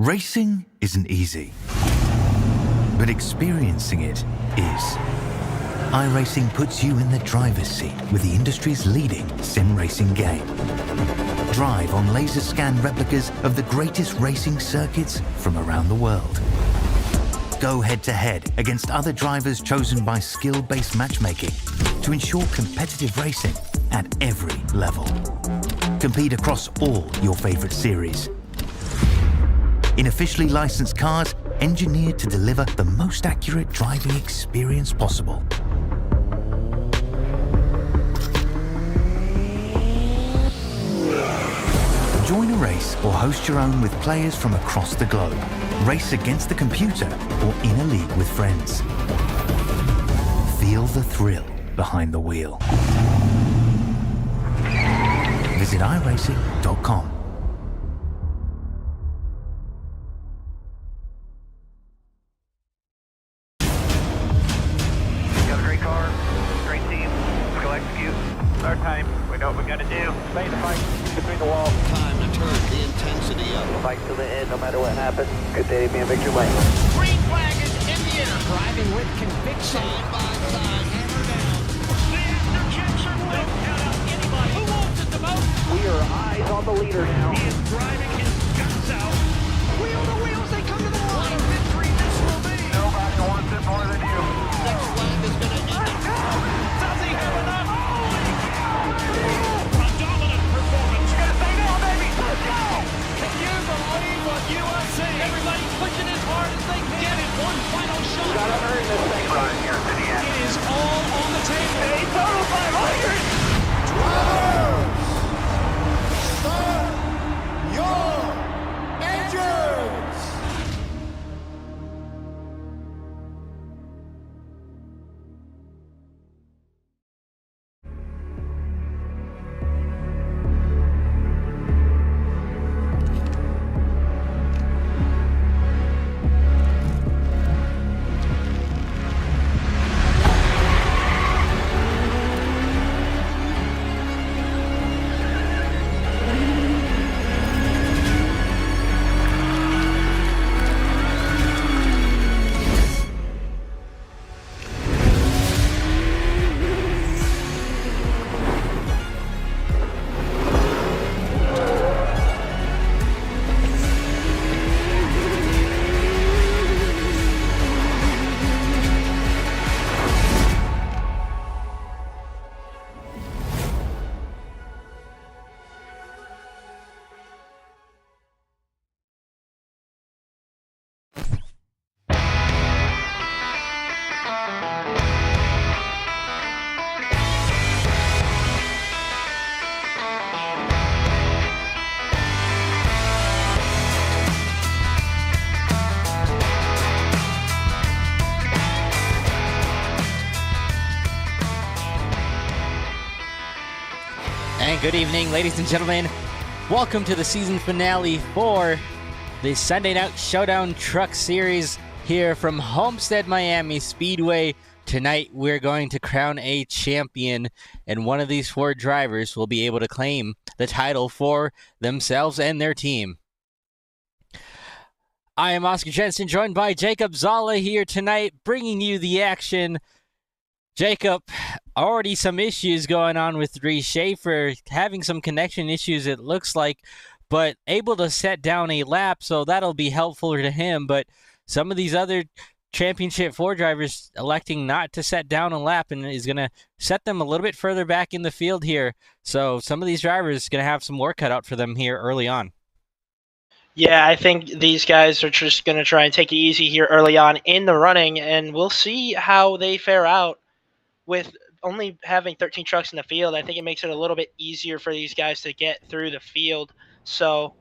Racing isn't easy, but experiencing it is. iRacing puts you in the driver's seat with the industry's leading sim racing game. Drive on laser scan replicas of the greatest racing circuits from around the world. Go head-to-head against other drivers chosen by skill-based matchmaking to ensure competitive racing at every level. Compete across all your favorite series. In officially licensed cars, engineered to deliver the most accurate driving experience possible. Join a race or host your own with players from across the globe. Race against the computer or in a league with friends. Feel the thrill behind the wheel. Visit iRacing.com. Got a great car, great team. Let's go execute. Our time. We know what we gotta do. Stay in the fight between the walls. Time to turn the intensity up. Fight to the end, no matter what happens. Good day to be in victory lane. Green flag is in the air. Driving with conviction. Side by side, hammer down. The afterchecks are lit. Don't count out anybody. Who wants it the most? We are eyes on the leader now. He is driving his guts out. Wheel to wheels, they come to the What a line. victory this will be. Nobody wants it more than you. Next flag is going to end it. Does he have enough? Holy cow! A dominant performance. Gonna stay down, baby. Let's go. Can you believe what you are seeing? Everybody pushing as hard as they can. Get it. One final shot. Gotta earn this thing. Run here to the end. It is all on the table. A total 500. Start your engines! And good evening, ladies and gentlemen. Welcome to the season finale for the Sunday Night Showdown Truck Series here from Homestead Miami Speedway. Tonight, we're going to crown a champion, and one of these four drivers will be able to claim the title for themselves and their team. I am Oscar Jensen, joined by Jacob Zala here tonight, bringing you the action. Jacob, already some issues going on with Reece Schaefer, having some connection issues it looks like, but able to set down a lap, so that'll be helpful to him. But some of these other Championship 4 drivers electing not to set down a lap, and is going to set them a little bit further back in the field here. So some of these drivers are going to have some work cut out for them here early on. Yeah, I think these guys are just going to try and take it easy here early on in the running, and we'll see how they fare out. With only having 13 trucks in the field, I think it makes it a little bit easier for these guys to get through the field. So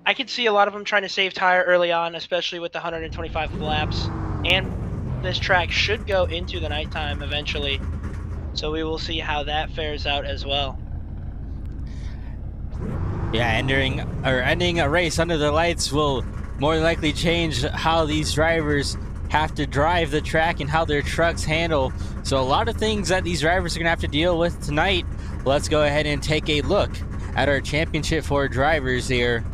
I could see a lot of them trying to save tire early on, especially with the 125 laps. And this track should go into the nighttime eventually. So we will see how that fares out as well. Yeah, ending a race under the lights will more than likely change how these drivers have to drive the track and how their trucks handle. So a lot of things that these drivers are going to have to deal with tonight. Let's go ahead and take a look at our Championship 4 drivers here.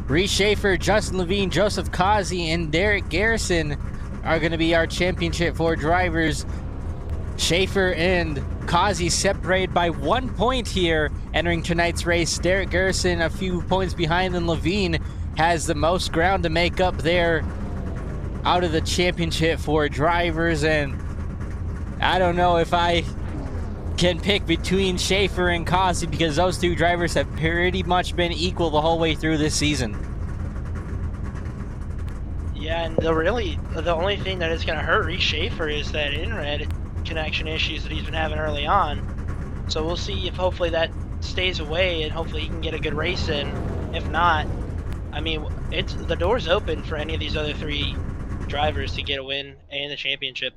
Reece Schaefer, Justin Levine, Joseph Causey, and Garrison are going to be our Championship 4 drivers. Schaefer and Causey separated by 1 point here entering tonight's race. Garrison a few points behind, and Levine has the most ground to make up there out of the Championship 4 drivers. And I don't know if I can pick between Schaefer and Causey, because those two drivers have pretty much been equal the whole way through this season. Yeah, and the only thing that is going to hurt Reece Schaefer is that in-red connection issues that he's been having early on. So we'll see if hopefully that stays away and hopefully he can get a good race in. If not, I mean, the door's open for any of these other 3 drivers to get a win and the championship.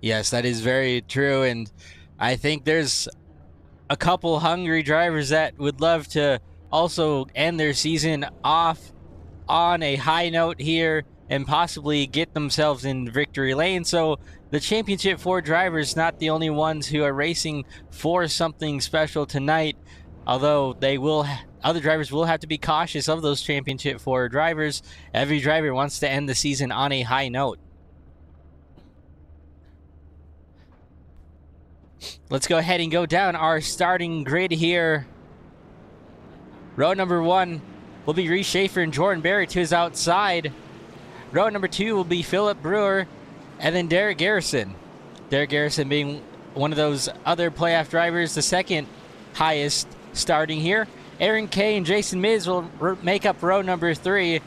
Yes, that is very true, and I think there's a couple hungry drivers that would love to also end their season off on a high note here and possibly get themselves in victory lane. So the Championship 4 drivers not the only ones who are racing for something special tonight, although other drivers will have to be cautious of those Championship 4 drivers. Every driver wants to end the season on a high note. Let's go ahead and go down our starting grid here. Row number 1 will be Reece Schaefer and Jordan Barrett to his outside. Row number 2 will be Philip Brewer and then Derek Garrison. Derek Garrison being one of those other playoff drivers, the second highest starting here. Aaron Kay and Jason Miz will make up row number 3.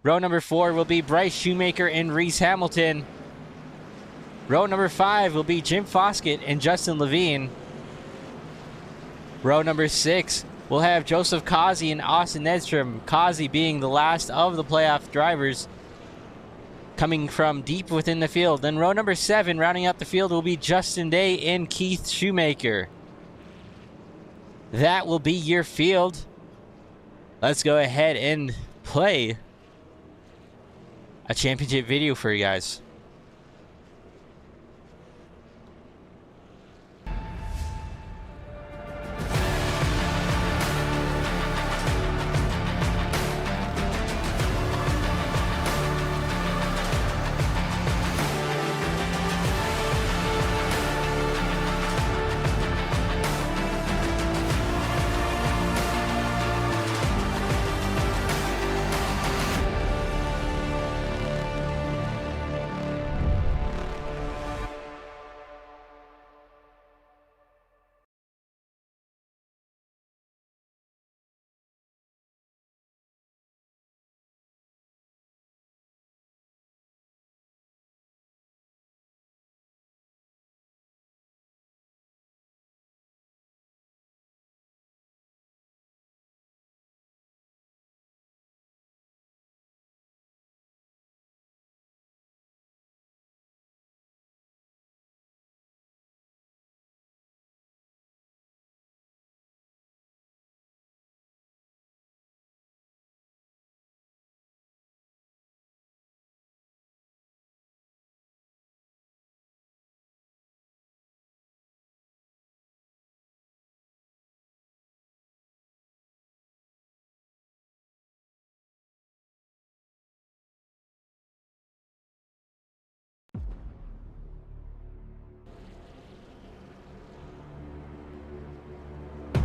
Row number 4 will be Bryce Shoemaker and Reese Hamilton. Row number 5 will be Jim Foskett and Justin Levine. Row number 6 will have Joseph Causey and Austin Edstrom. Causey being the last of the playoff drivers coming from deep within the field. Then row number 7 rounding out the field will be Justin Day and Keith Shoemaker. That will be your field. Let's go ahead and play a championship video for you guys.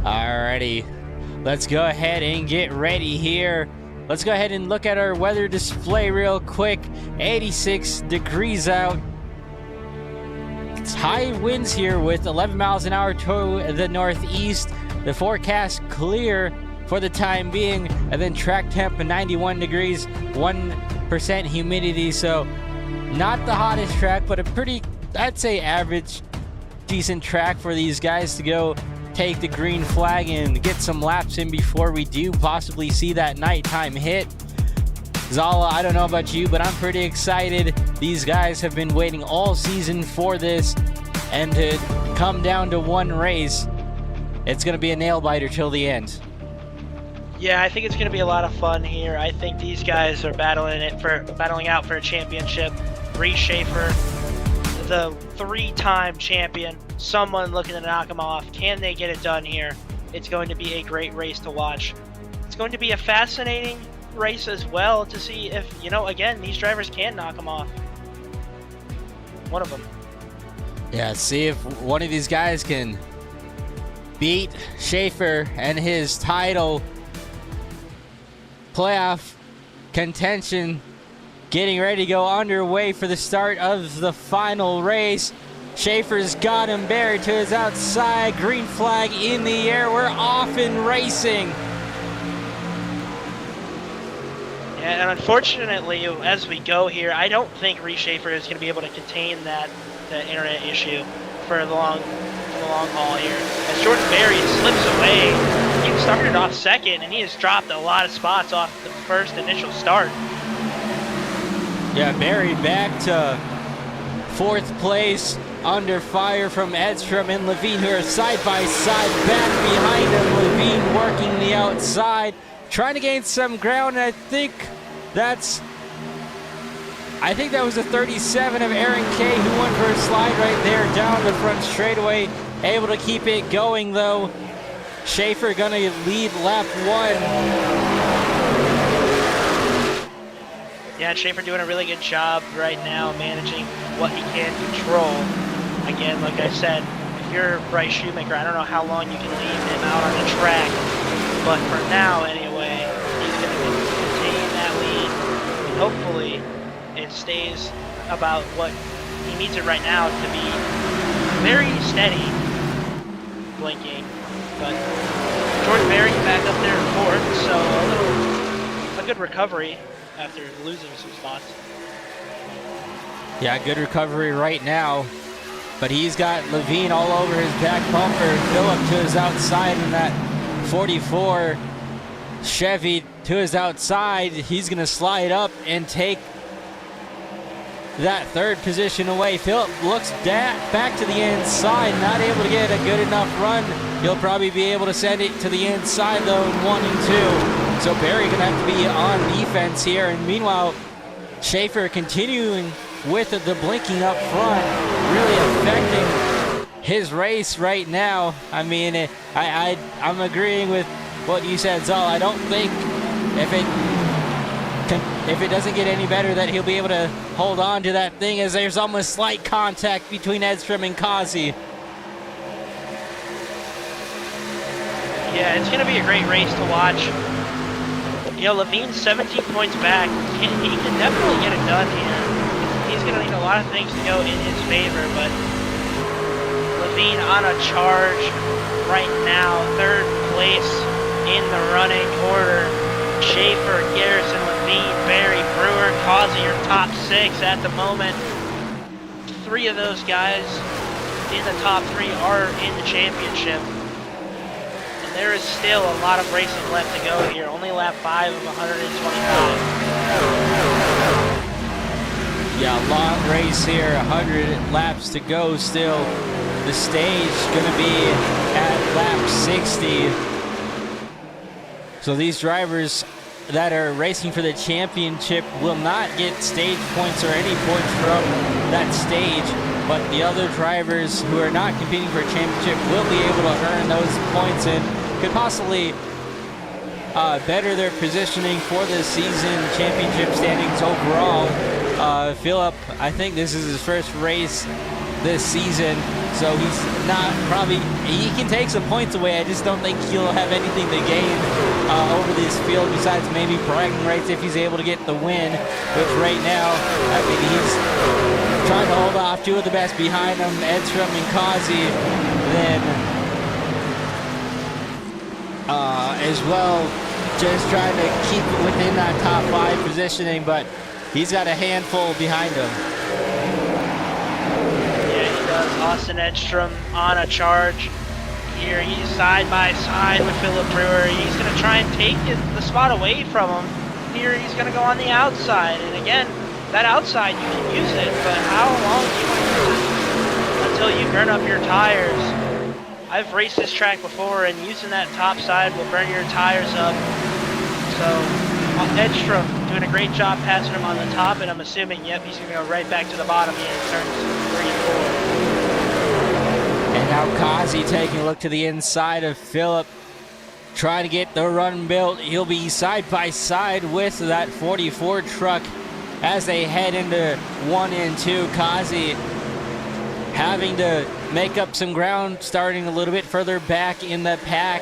Alrighty, let's go ahead and get ready here. Let's go ahead and look at our weather display real quick. 86 degrees out. It's high winds here with 11 miles an hour to the northeast. The forecast clear for the time being, and then track temp 91 degrees, 1% humidity. So not the hottest track, but a pretty, I'd say, average, decent track for these guys to go take the green flag and get some laps in before we do possibly see that nighttime hit. Zala, I don't know about you, but I'm pretty excited. These guys have been waiting all season for this, and to come down to one race, it's going to be a nail-biter till the end. Yeah, I think it's going to be a lot of fun here. I think these guys are battling out for a championship. Reece Schaefer, the 3-time champion, someone looking to knock him off. Can they get it done here? It's going to be a great race to watch. It's going to be a fascinating race as well to see if, you know, again, these drivers can knock them off. One of them. Yeah, see if one of these guys can beat Schaefer and his title. Playoff contention getting ready to go underway for the start of the final race. Schaefer's got him buried to his outside. Green flag in the air. We're off and racing. Yeah, and unfortunately, as we go here, I don't think Reece Schaefer is going to be able to contain the internet issue for the long haul here. As Jordan Berry slips away, he started off second, and he has dropped a lot of spots off the first initial start. Yeah, Berry back to 4th place, under fire from Edstrom and Levine, who are side by side, back behind him. Levine working the outside, trying to gain some ground, and I think that was the 37 of Aaron Kay, who went for a slide right there down the front straightaway. Able to keep it going though. Schaefer gonna lead lap 1. Yeah, Schaefer doing a really good job right now managing what he can control. Again, like I said, if you're Bryce Shoemaker, I don't know how long you can leave him out on the track, but for now anyway, he's going to continue that lead, and hopefully it stays about what he needs it right now to be very steady, blinking. But Jordan Berry back up there in 4th, so a good recovery after losing some spots. Yeah, good recovery right now. But he's got Levine all over his back bumper. Phillip to his outside in that 44 Chevy to his outside. He's going to slide up and take that 3rd position away. Phillip looks back to the inside, not able to get a good enough run. He'll probably be able to send it to the inside though in 1 and 2. So Berry going to have to be on defense here. And meanwhile, Schaefer continuing with the blinking up front, really affecting his race right now. I mean, I'm agreeing with what you said, Zal. I don't think if it doesn't get any better that he'll be able to hold on to that thing, as there's almost slight contact between Edstrom and Causey. Yeah, it's going to be a great race to watch. You know, Levine's 17 points back. He can definitely get it done here. He's going to need a lot of things to go in his favor, but Levine on a charge right now. 3rd place in the running order. Schaefer, Garrison, Levine, Berry, Brewer, Causey are top 6 at the moment. 3 of those guys in the top 3 are in the championship. And there is still a lot of racing left to go here. Only lap 5 of 125. Yeah, long race here, 100 laps to go still. The stage gonna be at lap 60. So these drivers that are racing for the championship will not get stage points or any points from that stage, but the other drivers who are not competing for a championship will be able to earn those points and could possibly better their positioning for the season championship standings overall. Phillip, I think this is his first race this season, so he's not he can take some points away. I just don't think he'll have anything to gain over this field besides maybe bragging rights if he's able to get the win, which right now, I mean, he's trying to hold off 2 of the best behind him, Edstrom and Causey, then as well, just trying to keep it within that top 5 positioning, but he's got a handful behind him. Yeah, he does. Austin Edstrom on a charge. Here he's side by side with Phillip Brewer. He's going to try and take the spot away from him. Here he's going to go on the outside. And again, that outside, you can use it, but how long do you want to use it? Until you burn up your tires. I've raced this track before, and using that top side will burn your tires up. So Edstrom doing a great job passing him on the top, and I'm assuming, yep, he's going to go right back to the bottom here in turns 3 and 4. And now Causey taking a look to the inside of Phillip. trying to get the run built. He'll be side by side with that 44 truck as they head into 1 and 2. Causey having to make up some ground, starting a little bit further back in the pack.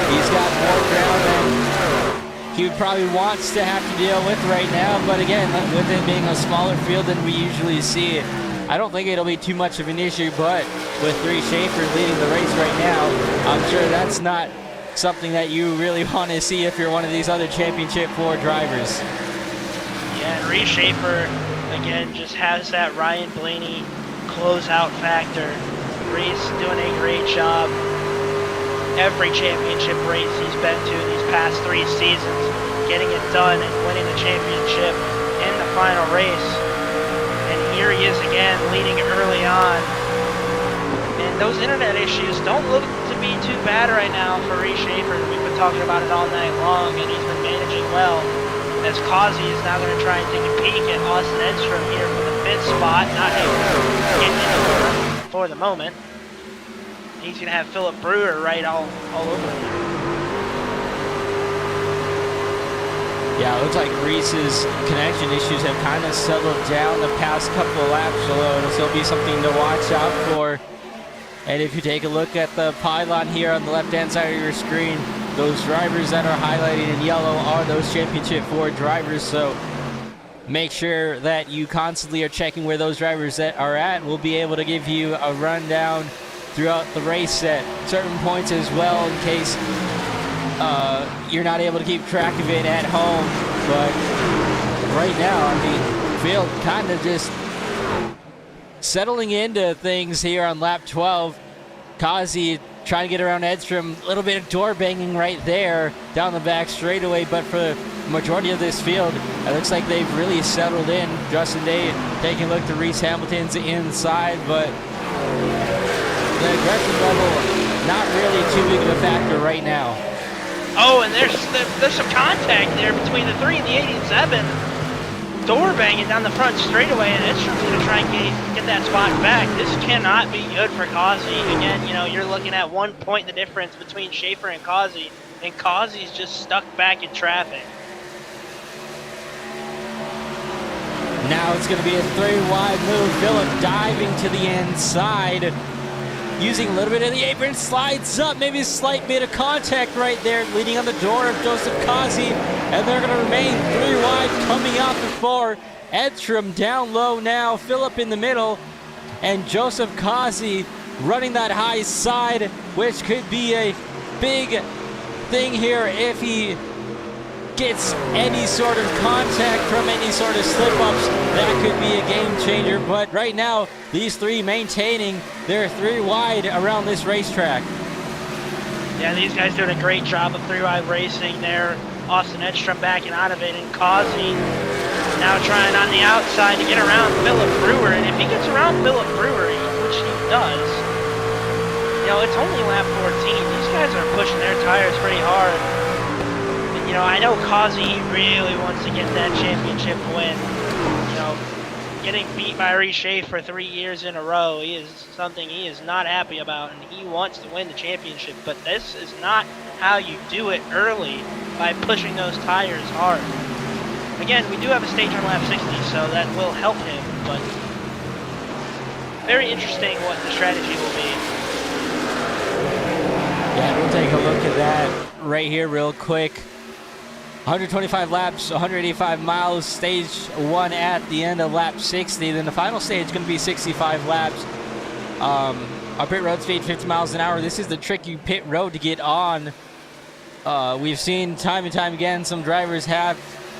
He's got more ground than he probably wants to have to deal with right now, but again, with it being a smaller field than we usually see, I don't think it'll be too much of an issue. But with Reece Schaefer leading the race right now, I'm sure that's not something that you really want to see if you're one of these other Championship 4 drivers. Yeah, and Reece Schaefer, again, just has that Ryan Blaney closeout factor. Reece doing a great job. Every championship race he's been to these past 3 seasons, getting it done and winning the championship in the final race. And here he is again, leading early on. And those internet issues don't look to be too bad right now for Reece Schaefer. We've been talking about it all night long, and he's been managing well. As Causey is now going to try and take a peek at Austin Edstrom here for the 5th spot, not able to get into it for the moment. He's going to have Philip Brewer right all over him. Yeah, it looks like Reece's connection issues have kind of settled down the past couple of laps, so it'll still be something to watch out for. And if you take a look at the pylon here on the left-hand side of your screen, those drivers that are highlighted in yellow are those Championship 4 drivers, so make sure that you constantly are checking where those drivers that are at. We'll be able to give you a rundown throughout the race at certain points as well, in case you're not able to keep track of it at home. But right now, I mean, field kind of just settling into things here on lap 12. Causey trying to get around Edstrom, a little bit of door banging right there down the back straightaway, but for the majority of this field, it looks like they've really settled in. Justin Day taking a look to Reece Hamilton's inside, but the aggression level not really too big of a factor right now. Oh, and there's some contact there between the 3 and the 87. Door banging down the front straightaway, and Edstrom's going to try and get that spot back. This cannot be good for Causey. Again, you know, you're looking at 1 point the difference between Schaefer and Causey Causey's just stuck back in traffic. Now it's going to be a 3-wide move. Phillip diving to the inside, using a little bit of the apron, slides up, maybe a slight bit of contact right there, leading on the door of Joseph Causey, and they're going to remain 3 wide coming out the 4. Edstrom down low now, Phillip in the middle, and Joseph Causey running that high side, which could be a big thing here if he gets any sort of contact from any sort of slip-ups. That could be a game changer, but right now these 3 maintaining their 3 wide around this racetrack. Yeah, these guys doing a great job of 3 wide racing there. Austin Edstrom backing out of it, and Causey now trying on the outside to get around Philip Brewer, and if he gets around Philip Brewer, which he does, you know, it's only lap 14. These guys are pushing their tires pretty hard. You know, I know Causey, he really wants to get that championship win. You know, getting beat by Reece Schaefer 3 years in a row is something he is not happy about, and he wants to win the championship. But this is not how you do it early, by pushing those tires hard. Again, we do have a stage on lap 60, so that will help him, but very interesting what the strategy will be. Yeah, we'll take a look at that right here real quick. 125 laps, 185 miles, stage 1 at the end of lap 60. Then the final stage is going to be 65 laps. Our pit road speed 50 miles an hour. This is the tricky pit road to get on. We've seen time and time again some drivers have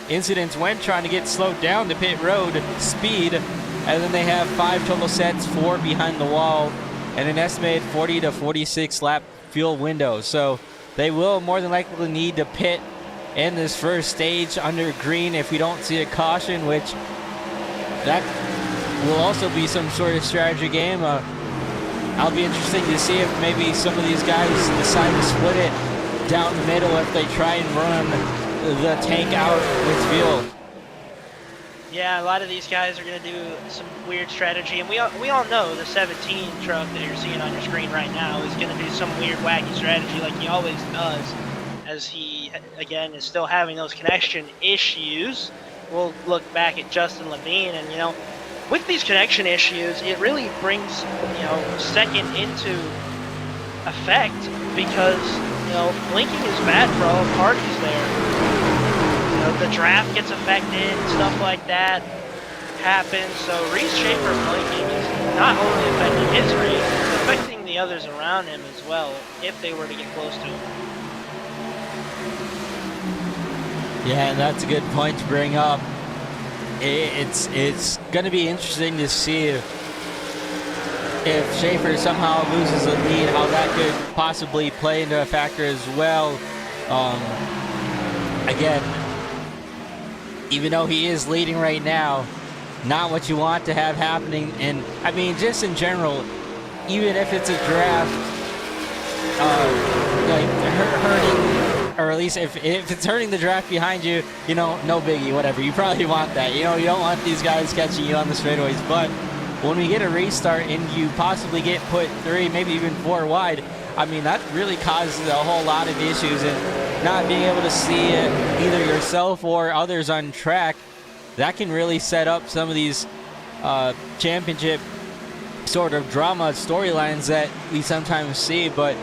incidents when trying to get slowed down to pit road speed, and then they have 5 total sets, 4 behind the wall, and an estimated 40 to 46 lap fuel window. So they will more than likely need to pit in this first stage under green if we don't see a caution, which that will also be some sort of strategy game. I'll be interesting to see if maybe some of these guys decide to split it down the middle if they try and run the tank out with fuel. Yeah, a lot of these guys are going to do some weird strategy, and we all know the 17 truck that you're seeing on your screen right now is going to do some weird, wacky strategy like he always does, as he, again, is still having those connection issues. We'll look back at Justin Levine, and, you know, with these connection issues, it really brings, you know, second into effect because, you know, blinking is bad for all parties there. You know, the draft gets affected, stuff like that happens. So Reece Schaefer blinking is not only affecting his race, it's affecting the others around him as well if they were to get close to him. Yeah, and that's a good point to bring up. It's going to be interesting to see if Schaefer somehow loses the lead, how that could possibly play into a factor as well. Again, even though he is leading right now, not what you want to have happening. And I mean, just in general, even if it's a draft, like hurting, or at least if it's hurting the draft behind you, you know, no biggie, whatever. You probably want that. You know, you don't want these guys catching you on the straightaways. But when we get a restart and you possibly get put 3, maybe even 4 wide, I mean, that really causes a whole lot of issues, and not being able to see it, either yourself or others on track, that can really set up some of these championship sort of drama storylines that we sometimes see. But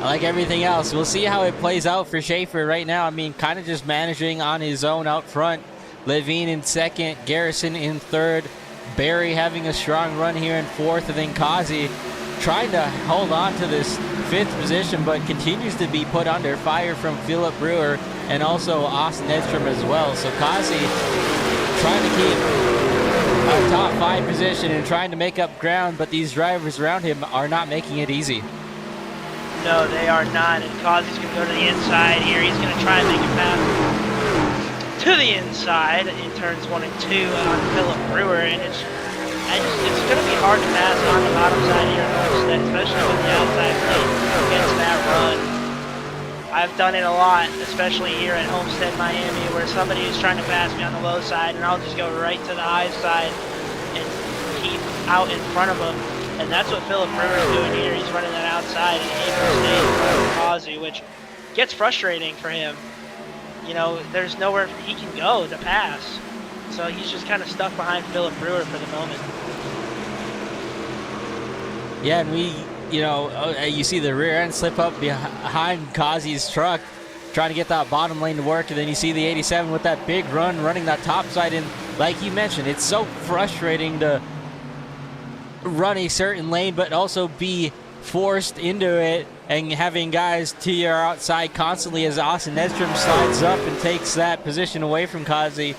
like everything else, we'll see how it plays out for Schaefer right now. I mean, kind of just managing on his own out front. Levine in second, Garrison in third, Barry having a strong run here in fourth, and then Causey trying to hold on to this 5th position, but continues to be put under fire from Philip Brewer and also Austin Edstrom as well. So Causey trying to keep a top 5 position and trying to make up ground, but these drivers around him are not making it easy. No, they are not, and Causey's going to go to the inside here. He's going to try and make a pass to the inside in turns 1 and 2 on Philip Brewer, and it's going to be hard to pass on the bottom side here in Homestead, especially with the outside plate against that run. I've done it a lot, especially here at Homestead Miami, where somebody is trying to pass me on the low side, and I'll just go right to the high side and keep out in front of them. And that's what Philip Brewer is doing here. He's running that outside and able to stay in front of Causey, which gets frustrating for him. You know, there's nowhere he can go to pass. So he's just kind of stuck behind Philip Brewer for the moment. Yeah, and we, you know, you see the rear end slip up behind Causey's truck, trying to get that bottom lane to work, and then you see the 87 with that big run running that top side. And like you mentioned, it's so frustrating to run a certain lane but also be forced into it and having guys to your outside constantly as Austin Edstrom slides up and takes that position away from Causey.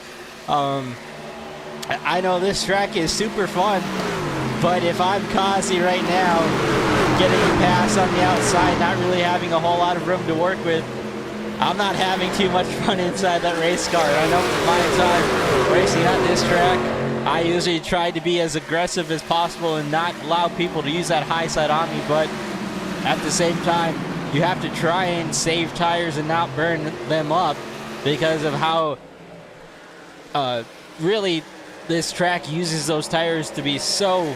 I know this track is super fun, but if I'm Causey right now, getting a pass on the outside, not really having a whole lot of room to work with, I'm not having too much fun inside that race car. I know from my time racing on this track, I usually try to be as aggressive as possible and not allow people to use that high side on me, but at the same time, you have to try and save tires and not burn them up because of how really this track uses those tires to be so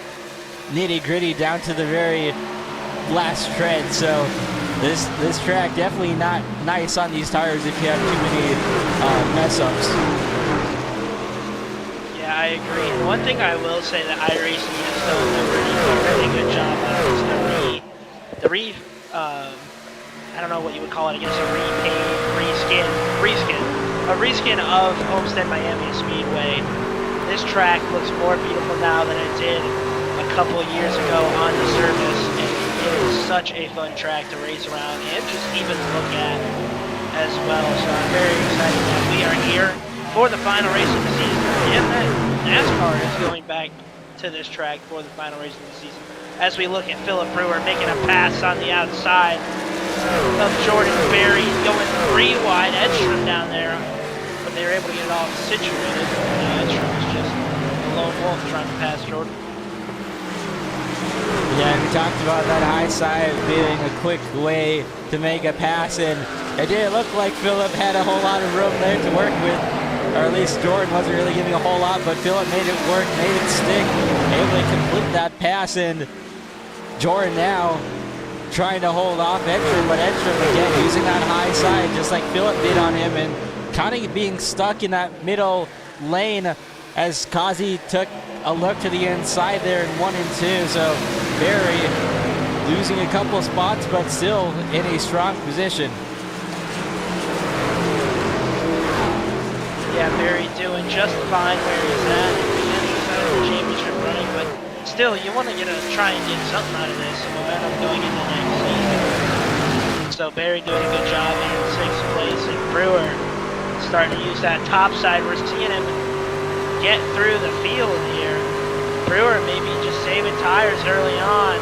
nitty-gritty down to the very last tread. So this track definitely not nice on these tires if you have too many mess-ups. Yeah, I agree. And one thing I will say that iRacing has done a really good job of is I don't know what you would call it, I guess a reskin of Homestead Miami Speedway. This track looks more beautiful now than it did a couple of years ago on the surface, and it is such a fun track to race around and just even look at as well. So I'm very excited that we are here for the final race of the season, and that NASCAR is going back to this track for the final race of the season. As we look at Philip Brewer making a pass on the outside of Jordan Berry, going 3 wide, Edstrom down there, but they were able to get it all situated. Edstrom is just a lone wolf trying to pass Jordan. Yeah, we talked about that high side being a quick way to make a pass, and it didn't look like Philip had a whole lot of room there to work with. or at least Jordan wasn't really giving a whole lot, but Phillip made it work, made it stick, able to complete that pass, and Jordan now trying to hold off Edstrom, but Edstrom again using that high side just like Phillip did on him, and kind of being stuck in that middle lane as Causey took a look to the inside there in 1 and 2. So Barry losing a couple spots, but still in a strong position. Yeah, Barry doing just fine where he's at. He's out of the championship running, but still, you want to try and get something out of this momentum going into next season. So Barry doing a good job here in 6th place, and Brewer starting to use that top side. We're seeing him get through the field here. Brewer maybe just saving tires early on,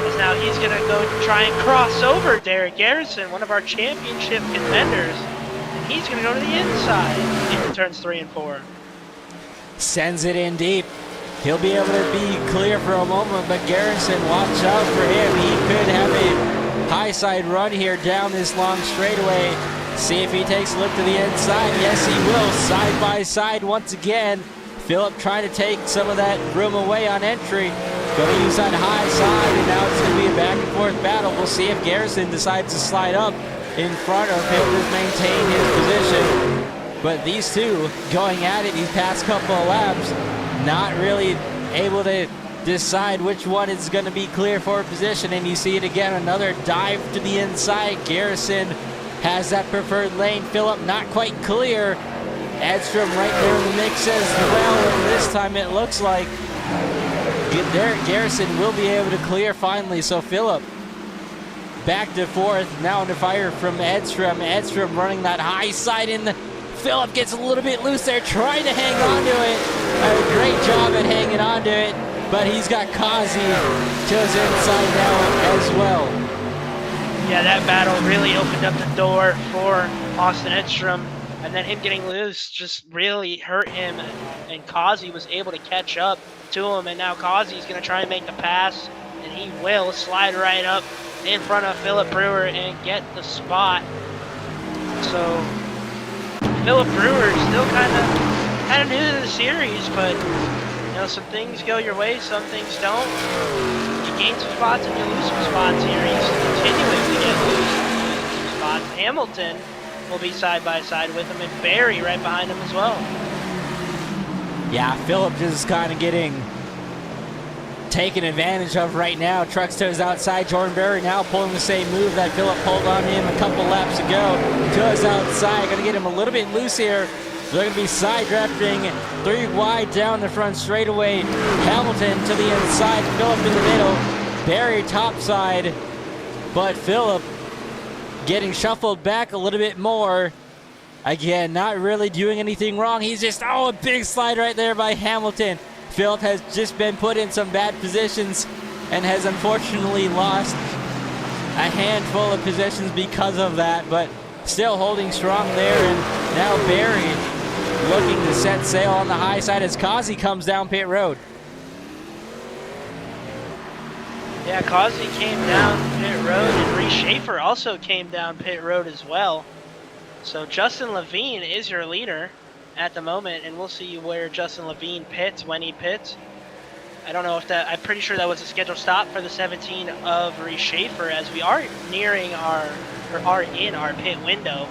as now he's going to go try and cross over Derek Garrison, one of our championship contenders. And he's going to go to the inside in turns 3 and 4. Sends it in deep. He'll be able to be clear for a moment, but Garrison, watch out for him. He could have a high side run here down this long straightaway. See if he takes a look to the inside. Yes, he will. Side by side once again. Phillip trying to take some of that room away on entry. Going to use that high side, and now it's going to be a back and forth battle. We'll see if Garrison decides to slide up in front of him to maintain his position. But these two going at it these past couple of laps, not really able to decide which one is going to be clear for position. And you see it again, another dive to the inside. Garrison has that preferred lane. Phillip not quite clear. Edstrom right there in the mix as well. And this time it looks like Garrison will be able to clear finally. So Phillip back to 4th. Now under fire from Edstrom. Edstrom running that high side in. Phillip gets a little bit loose there, trying to hang on to it. A great job at hanging on to it. But he's got Causey to his inside now as well. Yeah, that battle really opened up the door for Austin Edstrom, and then him getting loose just really hurt him, and Causey was able to catch up to him, and now Causey's going to try and make the pass, and he will slide right up in front of Phillip Brewer and get the spot. So Phillip Brewer is still kind of new to the series, but you know, some things go your way, some things don't. You gain some spots and you lose some spots here. He's continuing to get loose some spots. Hamilton will be side by side with him, and Barry right behind him as well. Yeah, Phillip just kind of getting taken advantage of right now. Trucks to his outside. Jordan Barry now pulling the same move that Phillip pulled on him a couple laps ago. To his outside. Going to get him a little bit loose here. They're going to be side drafting 3 wide down the front straightaway. Hamilton to the inside, Phillip in the middle, Barry top side, but Phillip getting shuffled back a little bit more. Again, not really doing anything wrong. He's just, a big slide right there by Hamilton. Phillip has just been put in some bad positions and has unfortunately lost a handful of positions because of that, but still holding strong there. And now Barry looking to set sail on the high side as Causey comes down pit road. Yeah, Causey came down pit road, and Reece Schaefer also came down pit road as well. So Justin Levine is your leader at the moment, and we'll see where Justin Levine pits when he pits. I don't know if that, I'm pretty sure that was a scheduled stop for the 17 of Reece Schaefer, as we are nearing are in our pit window.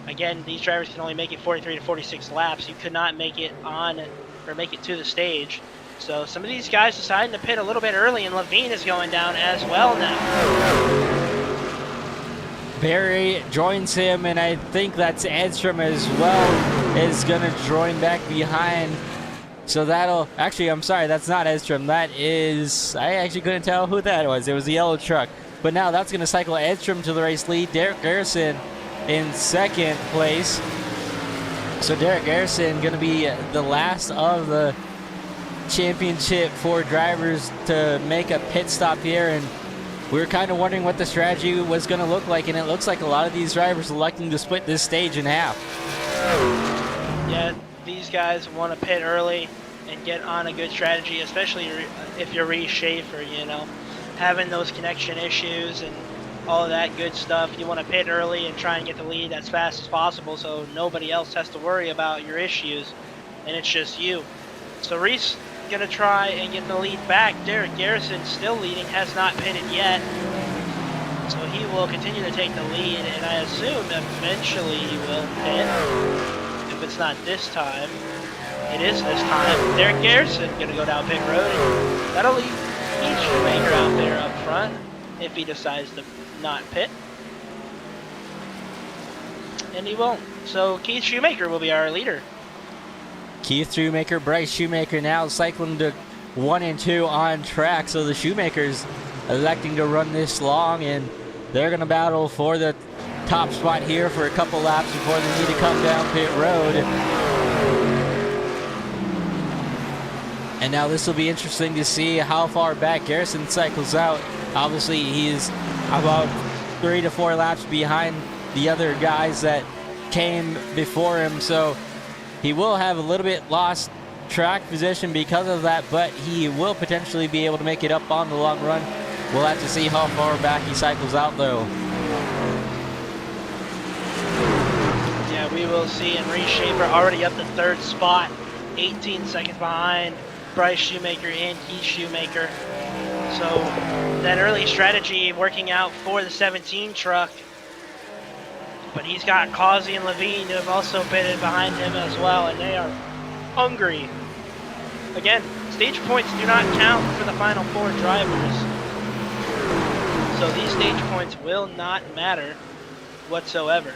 Again, these drivers can only make it 43 to 46 laps. You could not make it on or make it to the stage. So some of these guys deciding to pit a little bit early, and Levine is going down as well now. Barry joins him, and I think that's Edstrom as well is going to join back behind. So that'll, actually, I'm sorry, that's not Edstrom. That is, I actually couldn't tell who that was. It was the yellow truck. But now that's going to cycle Edstrom to the race lead. Derek Garrison in 2nd place. So Derek Garrison going to be the last of the championship 4 drivers to make a pit stop here, and we were kind of wondering what the strategy was going to look like, and it looks like a lot of these drivers are electing to split this stage in half. Yeah, these guys want to pit early and get on a good strategy, especially if you're Reece Schaefer, you know, having those connection issues and all that good stuff. You want to pit early and try and get the lead as fast as possible so nobody else has to worry about your issues, and it's just you. So Reece gonna try and get the lead back. Derek Garrison still leading, has not pitted yet. So he will continue to take the lead, and I assume eventually he will pit. If it's not this time, it is this time. Derek Garrison gonna go down pit road, and that'll leave Keith Shoemaker out there up front if he decides to not pit. And he won't. So Keith Shoemaker will be our leader. Keith Shoemaker, Bryce Shoemaker now cycling to 1 and 2 on track. So the Shoemakers electing to run this long, and they're going to battle for the top spot here for a couple laps before they need to come down pit road. And now this will be interesting to see how far back Garrison cycles out. Obviously, he's about 3 to 4 laps behind the other guys that came before him. So he will have a little bit lost track position because of that, but he will potentially be able to make it up on the long run. We'll have to see how far back he cycles out, though. Yeah, we will see. And Reece Schaefer already up to 3rd spot, 18 seconds behind Bryce Shoemaker and Keith Shoemaker. So that early strategy working out for the 17 truck. But he's got Causey and Levine who have also pitted behind him as well, and they are hungry. Again, stage points do not count for the final 4 drivers. So these stage points will not matter whatsoever.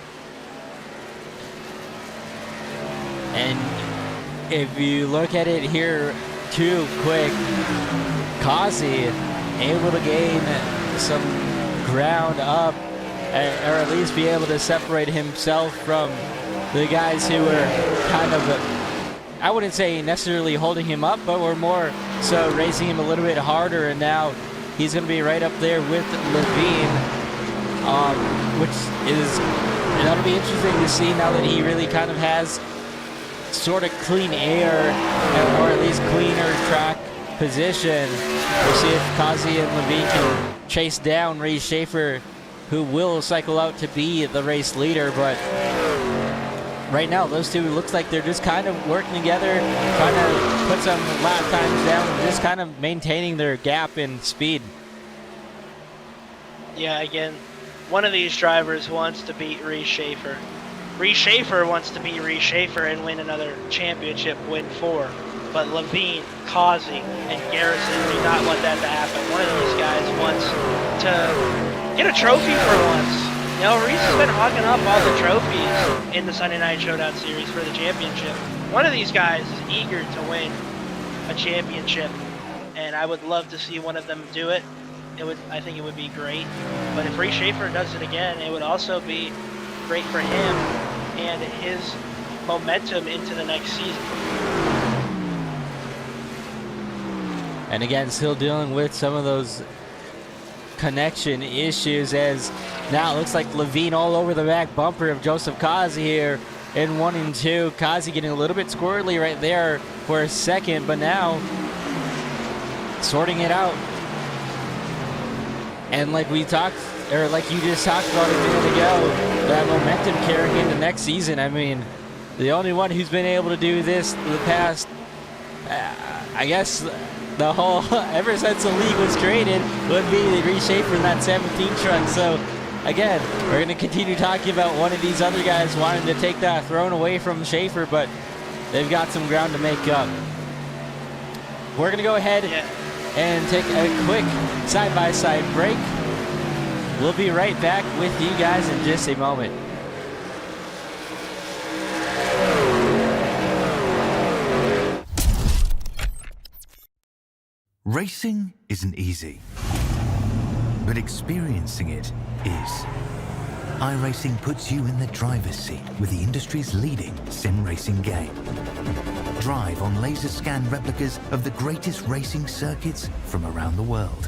And if you look at it here too quick, Causey able to gain some ground up, or at least be able to separate himself from the guys who were kind of, I wouldn't say necessarily holding him up, but were more so racing him a little bit harder, and now he's going to be right up there with Levine, which is, that'll be interesting to see now that he really kind of has sort of clean air, or at least cleaner track position. We'll see if Causey and Levine can chase down Reece Schaefer, who will cycle out to be the race leader. But right now, those two looks like they're just kind of working together, trying to put some lap times down, just kind of maintaining their gap in speed. Yeah, again, one of these drivers wants to beat Reece Schaefer. Reece Schaefer wants to beat Reece Schaefer and win another championship, win 4. But Levine, Causey, and Garrison do not want that to happen. One of these guys wants to get a trophy for once. You know, Reece has been hogging up all the trophies in the Sunday Night Showdown series for the championship. One of these guys is eager to win a championship, and I would love to see one of them do it. I think it would be great. But if Reece Schaefer does it again, it would also be great for him and his momentum into the next season. And again, still dealing with some of those connection issues, as now it looks like Levine all over the back bumper of Joseph Causey here in 1 and 2. Causey getting a little bit squirrely right there for a second, but now sorting it out. And like we talked, or like you just talked about a minute ago, that momentum carrying into next season. I mean, the only one who's been able to do this the past, I guess, the whole, ever since the league was created, would be Reece Schaefer in that 17 truck. So again, we're going to continue talking about one of these other guys wanting to take that throne away from Schaefer, but they've got some ground to make up. We're going to go ahead and take a quick side-by-side break. We'll be right back with you guys in just a moment. Racing isn't easy, but experiencing it is. iRacing puts you in the driver's seat with the industry's leading sim racing game. Drive on laser scan replicas of the greatest racing circuits from around the world.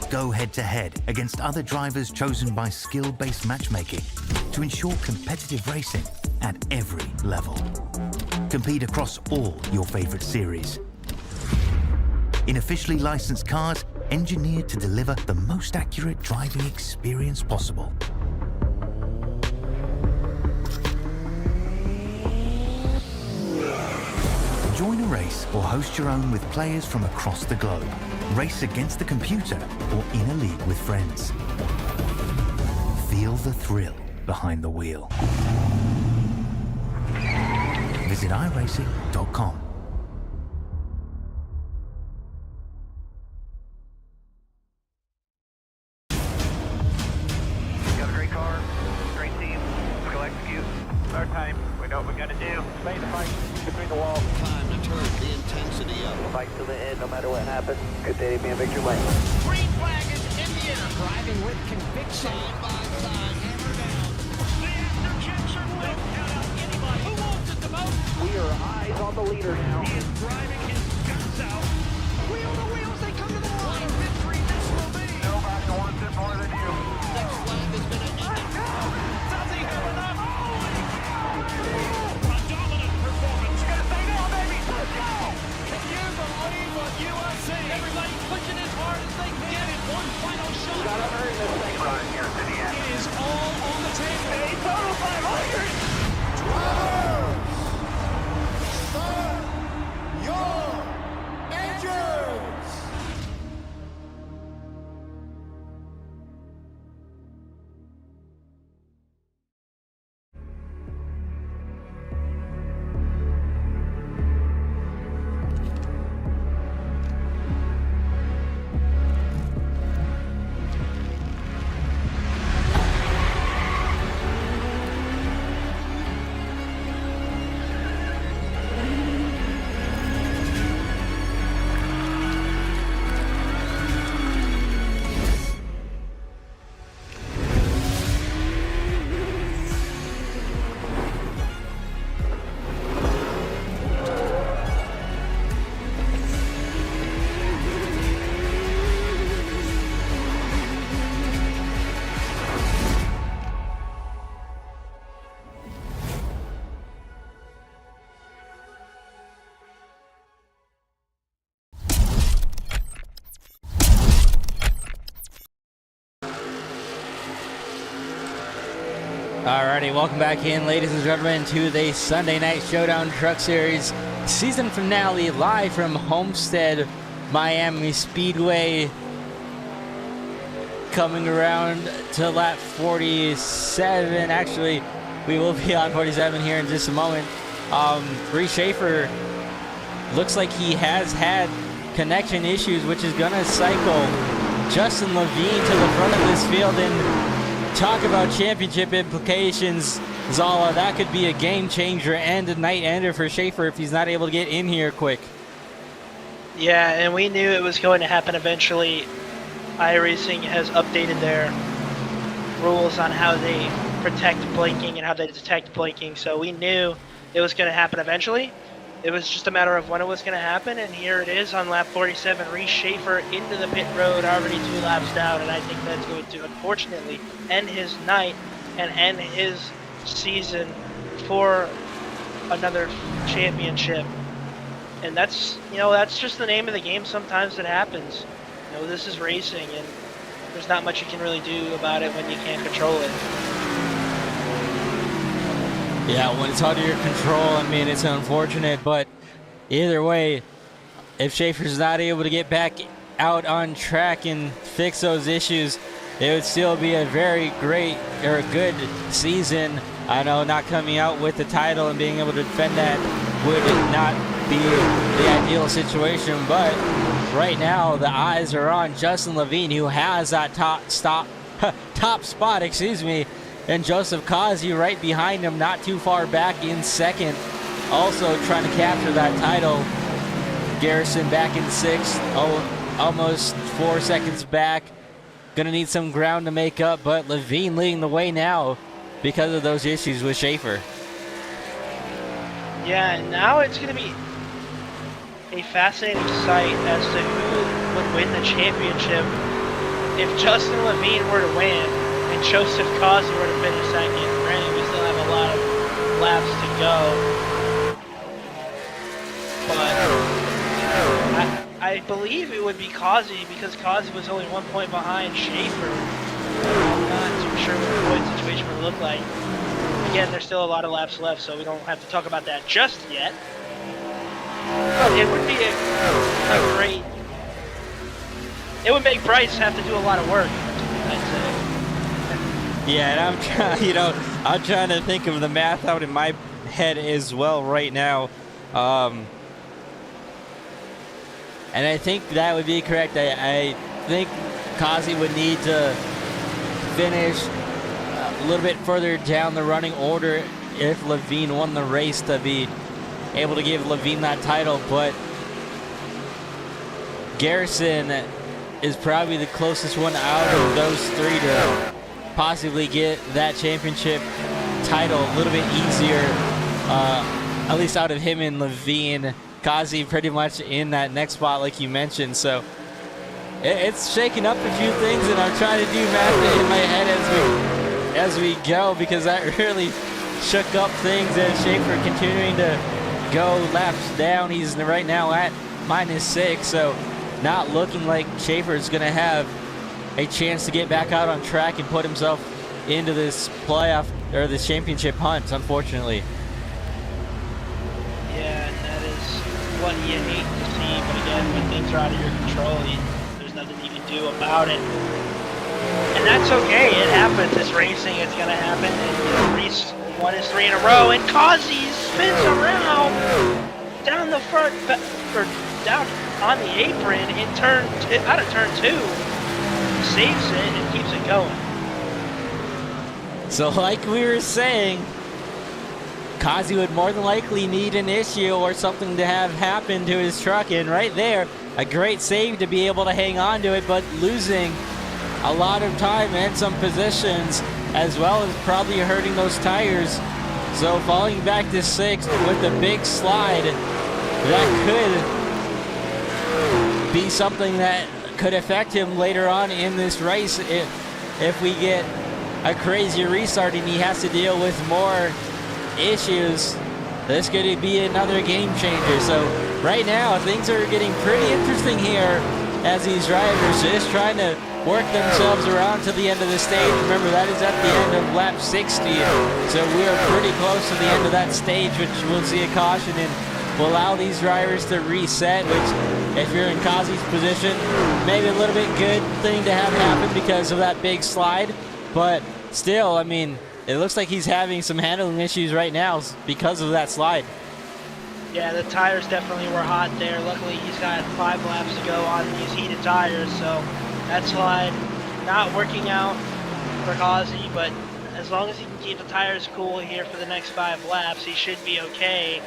Go head-to-head against other drivers chosen by skill-based matchmaking to ensure competitive racing at every level. Compete across all your favorite series. In officially licensed cars engineered to deliver the most accurate driving experience possible. Join a race or host your own with players from across the globe. Race against the computer or in a league with friends. Feel the thrill behind the wheel. Visit iRacing.com. Got a great car, great team. Let's go execute. Our time. We know what we gotta do. Stay in the fight between the walls. Time to turn the intensity up. Fight to the end, no matter what happens. Good day to be in victory lane. Green flag is in the air. Driving with conviction. Side by side, hammer down. The after-checks are lit. Count out anybody who wants it the most. We are eyes on the leader now. He is driving his guts out. Wheel to wheels, they come to the What line. a victory this will be. Nobody wants it more than you. Next flag is going to end it. Does he have enough? Holy cow! A dominant performance. Gonna stay down, baby. Let's go. Can you believe what you are seeing? Everybody pushing as hard as they can. Get it one final shot. Gotta earn this thing. Run here to the end. It is all on the table. A total 500. Drivers, start your engines! Alrighty, welcome back in, ladies and gentlemen, to the Sunday Night Showdown Truck Series season finale live from Homestead Miami Speedway. Coming around to lap 47. Actually, we will be on 47 here in just a moment. Reece Schaefer looks like he has had connection issues, which is going to cycle Justin Levine to the front of this field. And talk about championship implications, Zala. That could be a game changer and a night ender for Schaefer if he's not able to get in here quick. Yeah, and we knew it was going to happen eventually. iRacing has updated their rules on how they protect blinking and how they detect blinking, so we knew it was going to happen eventually. It was just a matter of when it was going to happen, and here it is on lap 47. Reece Schaefer into the pit road, already 2 laps down, and I think that's going to, unfortunately, end his night and end his season for another championship. And that's, that's just the name of the game. Sometimes it happens. This is racing, and there's not much you can really do about it when you can't control it. Yeah, when it's under your control, I mean, it's unfortunate, but either way, if Schaefer's not able to get back out on track and fix those issues, it would still be a very great or a good season. I know not coming out with the title and being able to defend that would not be the ideal situation, but right now the eyes are on Justin Levine, who has that top spot, and Joseph Causey right behind him, not too far back in second, also trying to capture that title. Garrison back in 6th, almost 4 seconds back. Gonna need some ground to make up, but Levine leading the way now because of those issues with Schaefer. Yeah, and now it's going to be a fascinating sight as to who would win the championship if Justin Levine were to win and Joseph Causey were to finish second. Granted, we still have a lot of laps to go, but I I believe it would be Causey because Causey was only 1 point behind Schaefer. I'm not too sure what the point situation would look like. Again, there's still a lot of laps left, so we don't have to talk about that just yet. But it would be a great... It would make Bryce have to do a lot of work, I'd say. Yeah, and I'm trying, I'm trying to think of the math out in my head as well right now. And I think that would be correct. I think Causey would need to finish a little bit further down the running order if Levine won the race to be able to give Levine that title. But Garrison is probably the closest one out of those three to possibly get that championship title a little bit easier, at least out of him and Levine. Causey pretty much in that next spot like you mentioned, so it's shaking up a few things, and I'm trying to do math in my head as we go, because that really shook up things as Schaefer continuing to go laps down. He's right now at -6, so not looking like Schaefer is going to have a chance to get back out on track and put himself into this playoff or this championship hunt, unfortunately. Yeah, and that is what you hate to see, but again, when things are out of your control, there's nothing you can do about it. And that's okay, it happens, it's racing, it's going to happen, and Reece won his 3 in a row, and Causey spins around down the front, or down on the apron in out of turn 2, saves it and keeps it going. So like we were saying, Causey would more than likely need an issue or something to have happen to his truck, and right there, a great save to be able to hang on to it, but losing a lot of time and some positions, as well as probably hurting those tires. So falling back to 6th with a big slide, that could be something that could affect him later on in this race if we get a crazy restart and he has to deal with more issues. This could be another game changer. So right now things are getting pretty interesting here as these drivers just trying to work themselves around to the end of the stage. Remember, that is at the end of lap 60, so we are pretty close to the end of that stage, which we'll see a caution and will allow these drivers to reset, which if you're in Causey's position, maybe a little bit good thing to have happen because of that big slide. But still, I mean, it looks like he's having some handling issues right now because of that slide. Yeah, the tires definitely were hot there. Luckily, he's got 5 laps to go on these heated tires, so that slide not working out for Causey, but as long as he can keep the tires cool here for the next 5 laps, he should be okay.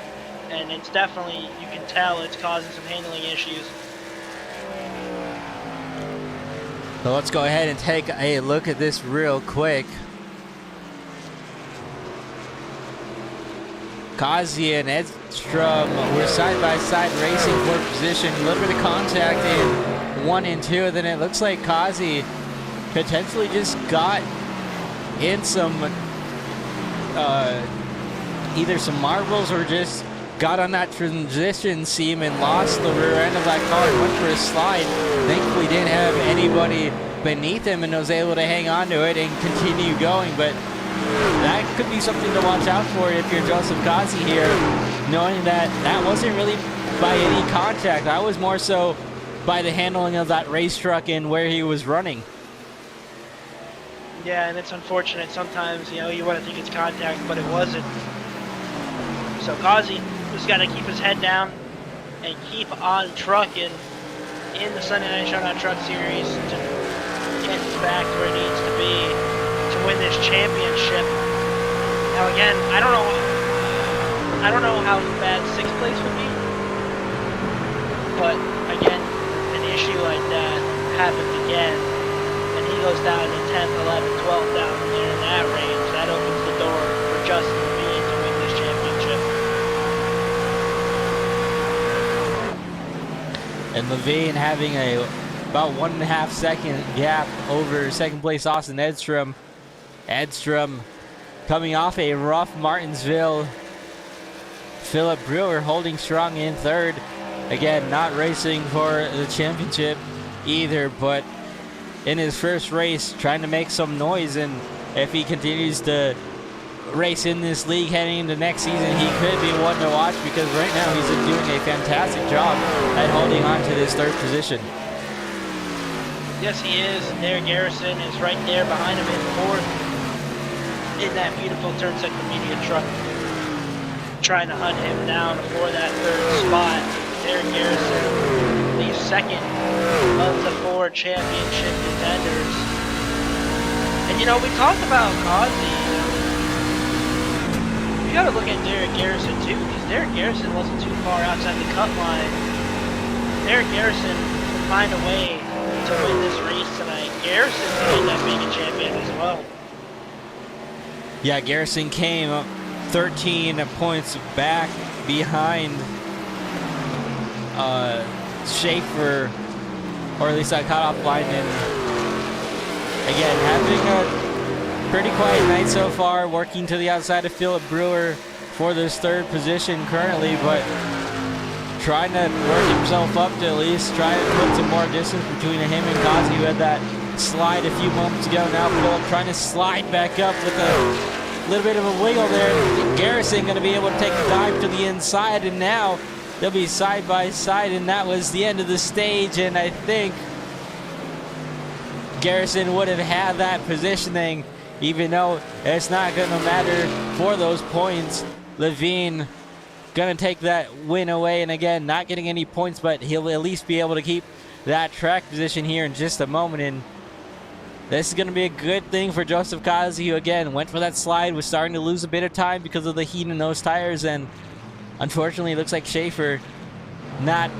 And it's definitely, you can tell it's causing some handling issues. So let's go ahead and take a look at this real quick. Causey and Edstrom were side-by-side racing for position. A little bit of contact in 1 and 2. Then it looks like Causey potentially just got in some either some marbles or just got on that transition seam and lost the rear end of that car and went for a slide. Thankfully didn't have anybody beneath him and was able to hang on to it and continue going. But that could be something to watch out for if you're Joseph Causey here, knowing that that wasn't really by any contact. That was more so by the handling of that race truck and where he was running. Yeah, and it's unfortunate sometimes, you want to think it's contact, but it wasn't. So Causey just got to keep his head down and keep on trucking in the Sunday Night Showdown Truck Series to get back to where it needs to be to win this championship. Now again, I don't know how bad 6th place would be, but again, an issue like that happens again, and he goes down to 10th, 11th, 12th down there in that range. That opens the door for Justin Levine to win this championship. And Levine having about 1.5 second gap over 2nd place Austin Edstrom. Edstrom coming off a rough Martinsville. Philip Brewer holding strong in 3rd. Again, not racing for the championship either, but in his first race, trying to make some noise. And if he continues to race in this league heading into next season, he could be one to watch, because right now he's doing a fantastic job at holding on to this third position. Yes, he is. There, Garrison is right there behind him in fourth in that beautiful turn sector media truck, trying to hunt him down for that third spot. There, Garrison, the second of the 4 championship contenders. And you know, we talked about Causey. You got to look at Derek Garrison too, because Derek Garrison wasn't too far outside the cut line. Derek Garrison can find a way to win this race tonight. Garrison could end up being a champion as well. Yeah, Garrison came up 13 points back behind Schaefer, or at least that cutoff line. And again, having a pretty quiet night so far, working to the outside of Philip Brewer for this third position currently, but trying to work himself up to at least try and put some more distance between him and Causey, who had that slide a few moments ago. Now Philip trying to slide back up with a little bit of a wiggle there. Garrison going to be able to take a dive to the inside, and now they'll be side by side, and that was the end of the stage. And I think Garrison would have had that positioning, even though it's not going to matter for those points. Levine going to take that win away, and again, not getting any points, but he'll at least be able to keep that track position here in just a moment. And this is going to be a good thing for Joseph Causey, who again went for that slide, was starting to lose a bit of time because of the heat in those tires, and unfortunately it looks like Schaefer not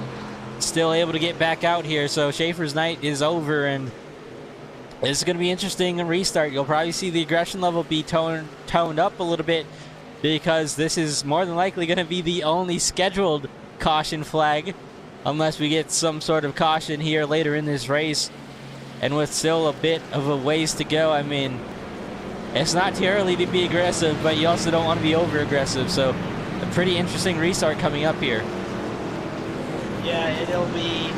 still able to get back out here. So Schaefer's night is over, and this is going to be interesting in restart. You'll probably see the aggression level be toned up a little bit, because this is more than likely going to be the only scheduled caution flag, unless we get some sort of caution here later in this race. And with still a bit of a ways to go, I mean, it's not too early to be aggressive, but you also don't want to be over aggressive. So a pretty interesting restart coming up here. Yeah, it'll be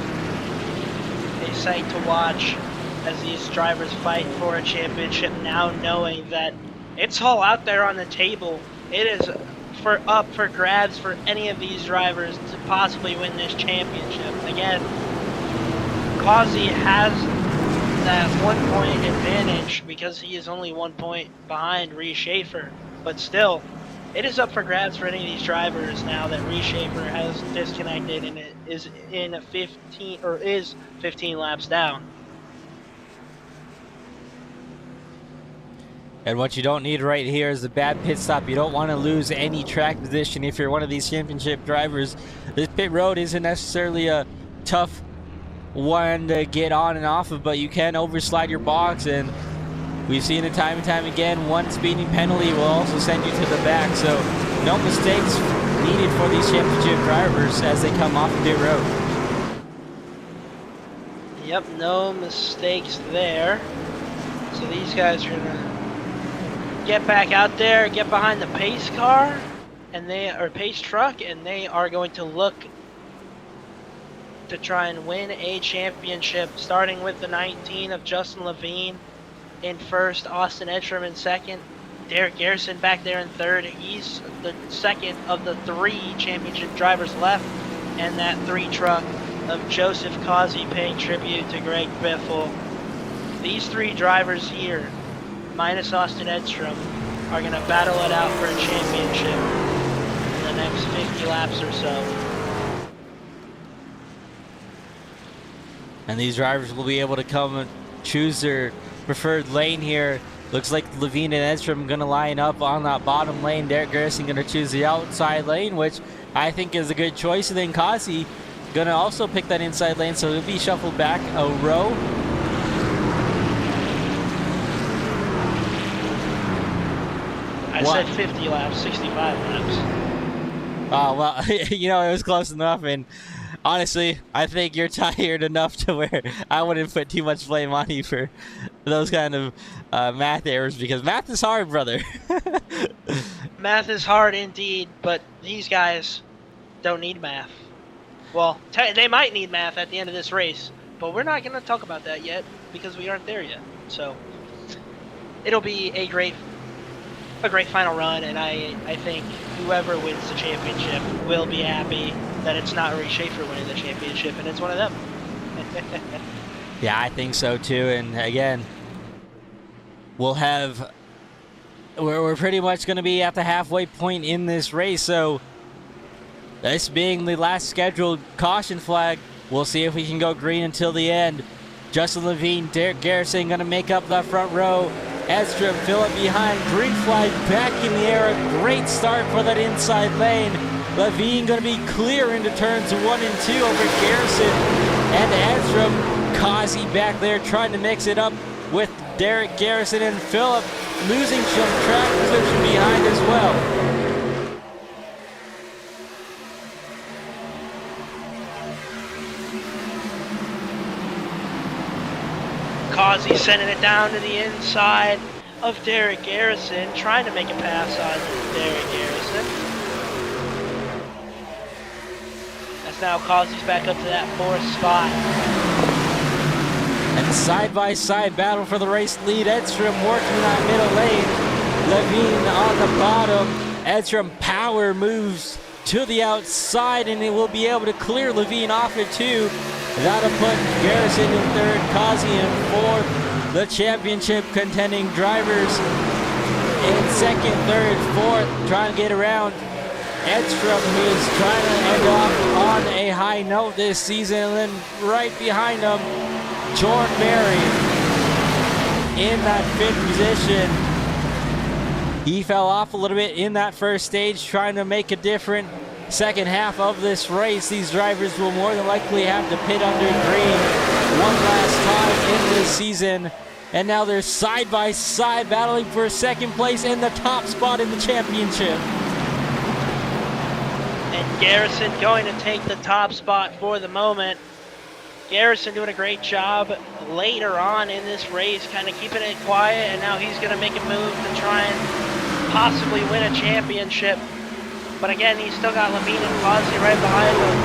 a sight to watch as these drivers fight for a championship, now knowing that it's all out there on the table. It is up for grabs for any of these drivers to possibly win this championship. Again, Causey has that 1 point advantage because he is only 1 point behind Reece Schaefer, but still, it is up for grabs for any of these drivers now that Reece Schaefer has disconnected and it is in 15 laps down. And what you don't need right here is a bad pit stop. You don't want to lose any track position if you're one of these championship drivers. This pit road isn't necessarily a tough one to get on and off of, but you can overslide your box, and we've seen it time and time again. One speeding penalty will also send you to the back, so no mistakes needed for these championship drivers as they come off the pit road. Yep, no mistakes there. So these guys are gonna get back out there, get behind the pace car, and pace truck, and they are going to look to try and win a championship, starting with the 19 of Justin Levine in first, Austin Edstrom in second, Derek Garrison back there in third. He's the second of the 3 championship drivers left, and that 3 truck of Joseph Causey paying tribute to Greg Biffle. These 3 drivers here, minus Austin Edstrom, are going to battle it out for a championship in the next 50 laps or so. And these drivers will be able to come and choose their preferred lane here. Looks like Levine and Edstrom going to line up on that bottom lane. Derek Garrison going to choose the outside lane, which I think is a good choice. And then Causey going to also pick that inside lane, so he'll be shuffled back a row. I said 50 laps, 65 laps. Oh, well, you know, it was close enough. And honestly, I think you're tired enough to where I wouldn't put too much blame on you for those kind of math errors, because math is hard, brother. Math is hard indeed, but these guys don't need math. Well, they might need math at the end of this race, but we're not going to talk about that yet because we aren't there yet. So it'll be a great final run, and I think whoever wins the championship will be happy that it's not Reece Schaefer winning the championship, and it's one of them. Yeah, I think so too. And again, we're pretty much going to be at the halfway point in this race. So this being the last scheduled caution flag, we'll see if we can go green until the end. Justin Levine, Derek Garrison going to make up the front row. Edstrom, Phillip behind, green flag back in the air. A great start for that inside lane. Levine going to be clear into turns 1 and 2 over Garrison and Edstrom. Causey back there trying to mix it up with Derek Garrison and Phillip losing some track position behind as well. Causey sending it down to the inside of Derek Garrison, trying to make a pass on Derek Garrison. That's now Causey's back up to that 4th spot. And side-by-side battle for the race lead. Edstrom working that middle lane. Levine on the bottom. Edstrom power moves to the outside, and it will be able to clear Levine off it too. That'll put Garrison in 3rd, Causey in 4th. The championship contending drivers in 2nd, 3rd, 4th, trying to get around Edstrom, who's trying to end off on a high note this season. And then right behind him, Jordan Berry in that 5th position. He fell off a little bit in that first stage, trying to make a different second half of this race. These drivers will more than likely have to pit under green one last time in this season. And now they're side by side battling for 2nd place and the top spot in the championship. And Garrison going to take the top spot for the moment. Garrison doing a great job later on in this race, kind of keeping it quiet, and now he's going to make a move to try and possibly win a championship. But again, he's still got Levine and Causey right behind him.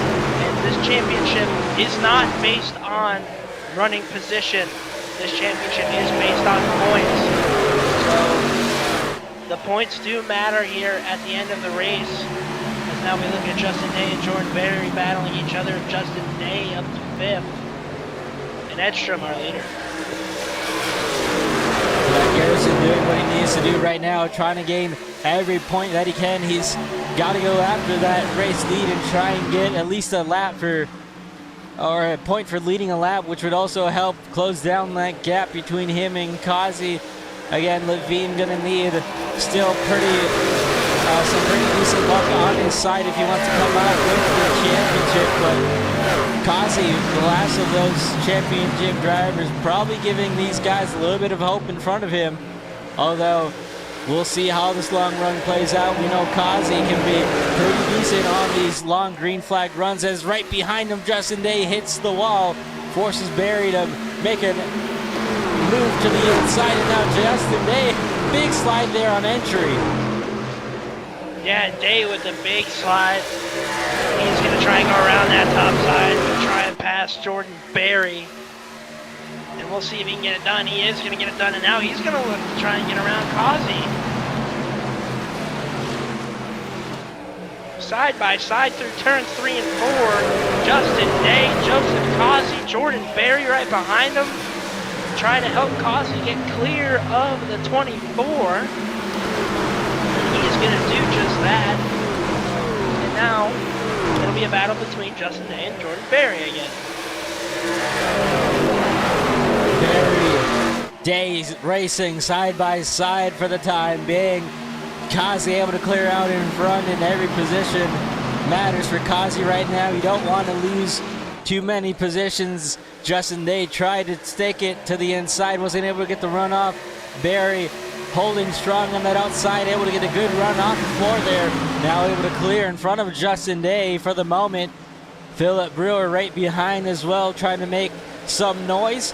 And this championship is not based on running position. This championship is based on points. So the points do matter here at the end of the race. As now we look at Justin Day and Jordan Berry battling each other. Justin Day up to 5th. And Edstrom, our leader. Garrison doing what he needs to do right now, trying to gain every point that he can. He's got to go after that race lead and try and get at least a lap or a point for leading a lap, which would also help close down that gap between him and Causey. Again, Levine gonna need still some pretty decent luck on his side if he wants to come out with the championship, but Causey, the last of those championship drivers, probably giving these guys a little bit of hope in front of him. Although we'll see how this long run plays out. We know Causey can be pretty decent on these long green flag runs, as right behind him Justin Day hits the wall, forces Berry to make a move to the inside, and now Justin Day, big slide there on entry. Yeah, Day with the big slide. He's going to try and go around that top side and try and pass Jordan Berry. And we'll see if he can get it done. He is going to get it done, and now he's going to look to try and get around Causey. Side by side through turns 3 and 4. Justin Day, Joseph Causey, Jordan Berry right behind him, trying to help Causey get clear of the 24. He is going to do just that. And now it'll be a battle between Justin Day and Jordan Berry again. Berry, Day racing side by side for the time being. Causey able to clear out in front, and every position matters for Causey right now. You don't want to lose too many positions. Justin Day tried to stick it to the inside, wasn't able to get the run off. Berry holding strong on that outside, able to get a good run off the floor there. Now able to clear in front of Justin Day for the moment. Phillip Brewer right behind as well, trying to make some noise.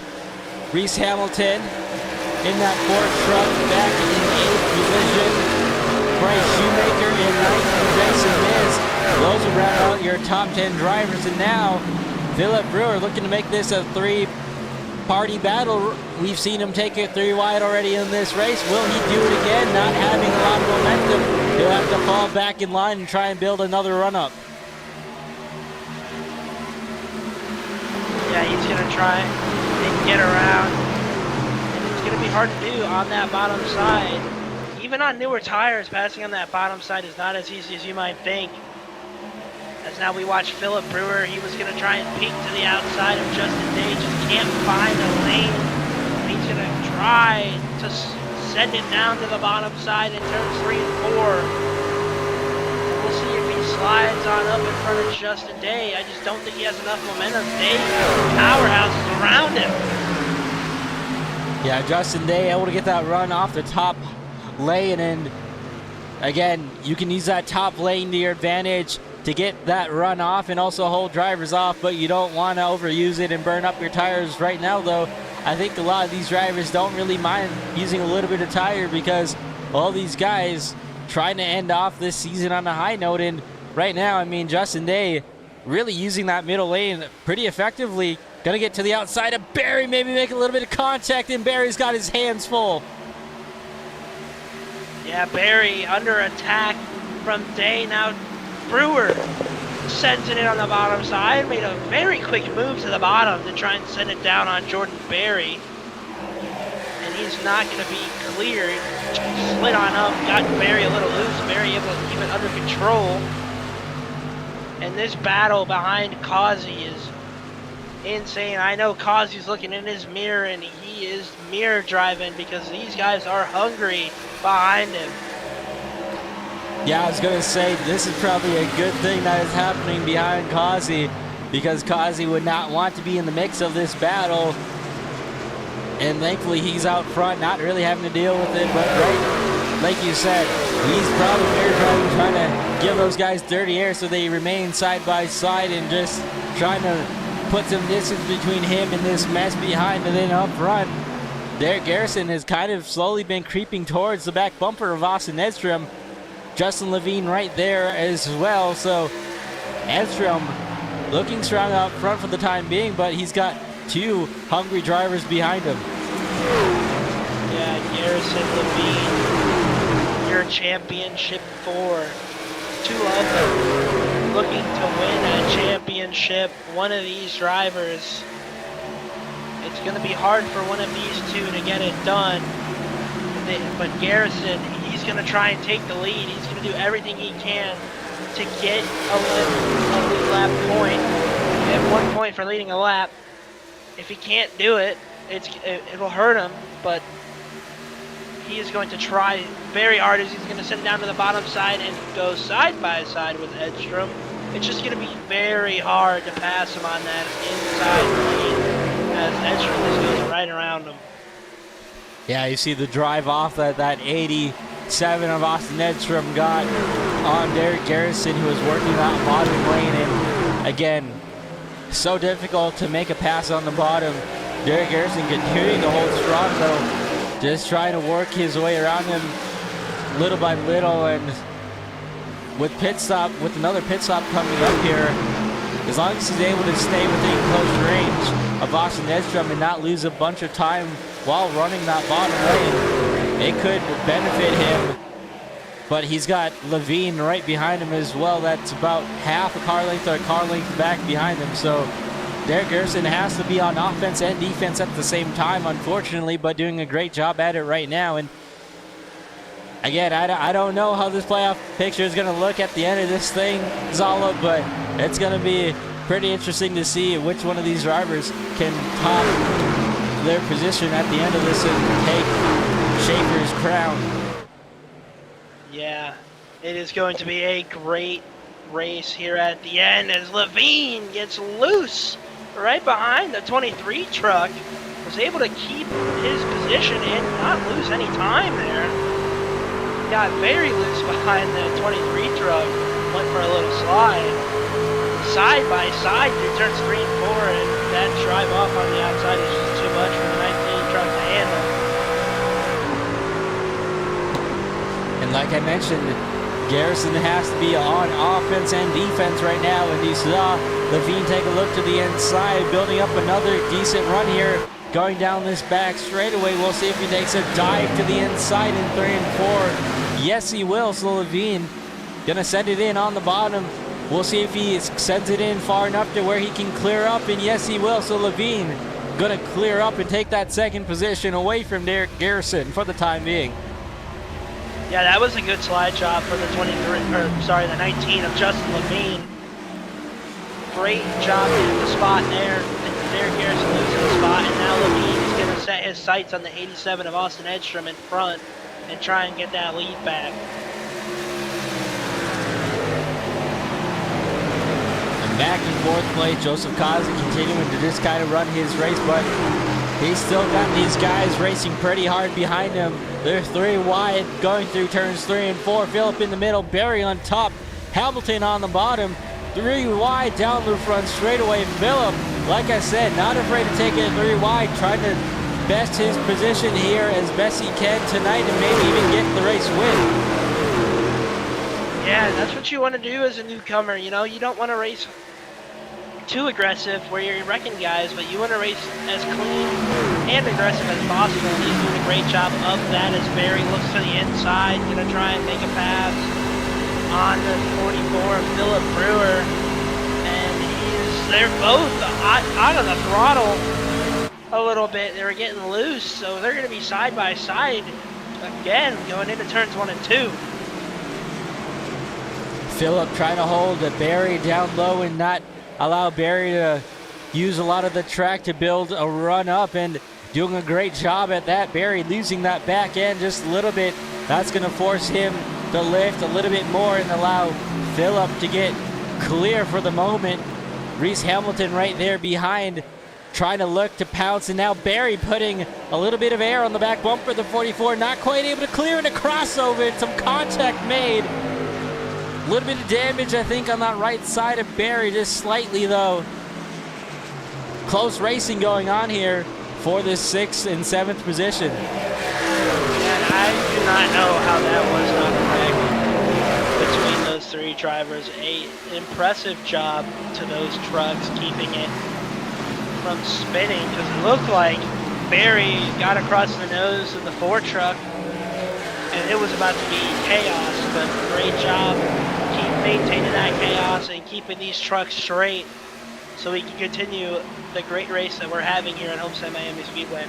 Reese Hamilton in that 4th truck, back in 8th position. Bryce Shoemaker in 9th, and Jason Miz those will round out your top 10 drivers. And now, Philip Brewer looking to make this a three-party battle. We've seen him take it 3 wide already in this race. Will he do it again? Not having a lot of momentum. He'll have to fall back in line and try and build another run-up. Yeah, he's going to try and get around. And it's going to be hard to do on that bottom side. Even on newer tires, passing on that bottom side is not as easy as you might think. As now we watch Philip Brewer, he was going to try and peek to the outside of Justin Day, just can't find a lane. He's going to try to send it down to the bottom side in turns 3 and 4. We'll see if he slides on up in front of Justin Day. I just don't think he has enough momentum. Day powerhouses around him. Yeah, Justin Day able to get that run off the top lane, and again, you can use that top lane to your advantage to get that run off and also hold drivers off, but you don't want to overuse it and burn up your tires. Right now, though, I think a lot of these drivers don't really mind using a little bit of tire because all these guys trying to end off this season on a high note. And right now, I mean, Justin Day really using that middle lane pretty effectively. Gonna get to the outside of Barry, maybe make a little bit of contact, and Barry's got his hands full. Yeah, Barry under attack from Day. Now Brewer sends it in on the bottom side. Made a very quick move to the bottom to try and send it down on Jordan Barry. And he's not going to be cleared. Slid on up, got Barry a little loose. Barry able to keep it under control. And this battle behind Causey is insane. I know Causey's looking in his mirror, and he is mirror driving because these guys are hungry behind him. Yeah, I was going to say, this is probably a good thing that is happening behind Causey because Causey would not want to be in the mix of this battle. And thankfully, he's out front, not really having to deal with it. But right, like you said, he's probably mirror driving, trying to give those guys dirty air so they remain side by side and just trying to put some distance between him and this mess behind. And then up front, Derek Garrison has kind of slowly been creeping towards the back bumper of Austin Edstrom. Justin Levine right there as well. So Edstrom looking strong up front for the time being, but he's got 2 hungry drivers behind him. Yeah, Garrison, Levine, your championship 4. 2 of them looking to win a championship. One of these drivers, it's going to be hard for one of these 2 to get it done. But Garrison, he's going to try and take the lead. He's going to do everything he can to get a lead lap point. Get 1 point for leading a lap. If he can't do it, it'll hurt him. But he is going to try very hard as he's going to send it down to the bottom side and go side by side with Edstrom. It's just going to be very hard to pass him on that inside lane as Edstrom just goes right around him. Yeah, you see the drive off that 87 of Austin Edstrom got on Derek Garrison, who was working that bottom lane. And again, so difficult to make a pass on the bottom. Derek Garrison continuing to hold strong though, just trying to work his way around him little by little. And with another pit stop coming up here, as long as he's able to stay within close range of Austin Edstrom and not lose a bunch of time while running that bottom lane, it could benefit him. But he's got Levine right behind him as well. That's about half a car length or a car length back behind him. So Derek Garrison has to be on offense and defense at the same time, unfortunately, but doing a great job at it right now. And again, I don't know how this playoff picture is going to look at the end of this thing, Zala, but it's going to be pretty interesting to see which one of these drivers can top their position at the end of this and take Schaefer's crown. Yeah, it is going to be a great race here at the end as Levine gets loose right behind the 23 truck. Was able to keep his position and not lose any time there. Got very loose behind the 23 truck. Went for a little slide. Side by side through turns 3 and 4, and that drive off on the outside is just too much for the 19 truck to handle. And like I mentioned, Garrison has to be on offense and defense right now, and you saw Levine take a look to the inside, building up another decent run here, going down this back straightaway. We'll see if he takes a dive to the inside in 3 and 4. Yes, he will. So Levine gonna send it in on the bottom. We'll see if he sends it in far enough to where he can clear up, and yes, he will. So Levine gonna clear up and take that second position away from Garrison for the time being. Yeah, that was a good slide job for the 19 of Justin Levine. Great job getting the spot there. And there Garrison losing the spot, and now Levine is going to set his sights on the 87 of Austin Edstrom in front and try and get that lead back. And back in fourth place, Joseph Causey continuing to just kind of run his race, but he's still got these guys racing pretty hard behind him. They're 3 wide going through turns 3 and 4. Phillip in the middle, Barry on top, Hamilton on the bottom. 3 wide down the front straightaway. Phillip, like I said, not afraid to take it 3 wide, trying to best his position here as best he can tonight and maybe even get the race win. Yeah, that's what you want to do as a newcomer. You know, you don't want to race too aggressive where you're wrecking guys, but you want to race as clean and aggressive as possible, and he's doing a great job of that as Barry looks to the inside, gonna try and make a pass on the 44 Phillip Brewer, and they're both out of the throttle a little bit. They were getting loose, so they're gonna be side by side again going into turns 1 and 2. Phillip trying to hold Barry down low and not allow Barry to use a lot of the track to build a run up, and doing a great job at that. Barry losing that back end just a little bit. That's going to force him to lift a little bit more and allow Phillip to get clear for the moment. Reece Hamilton right there behind, trying to look to pounce, and now Barry putting a little bit of air on the back bumper of the 44, not quite able to clear in a crossover, and some contact made. A little bit of damage, I think, on that right side of Barry, just slightly though. Close racing going on here for this 6th and 7th position. And I do not know how that was not wrecked between those 3 drivers. An impressive job to those trucks keeping it from spinning, because it looked like Barry got across the nose of the 4 truck and it was about to be chaos, but great job keep maintaining that chaos and keeping these trucks straight so we can continue the great race that we're having here at Homestead Miami Speedway.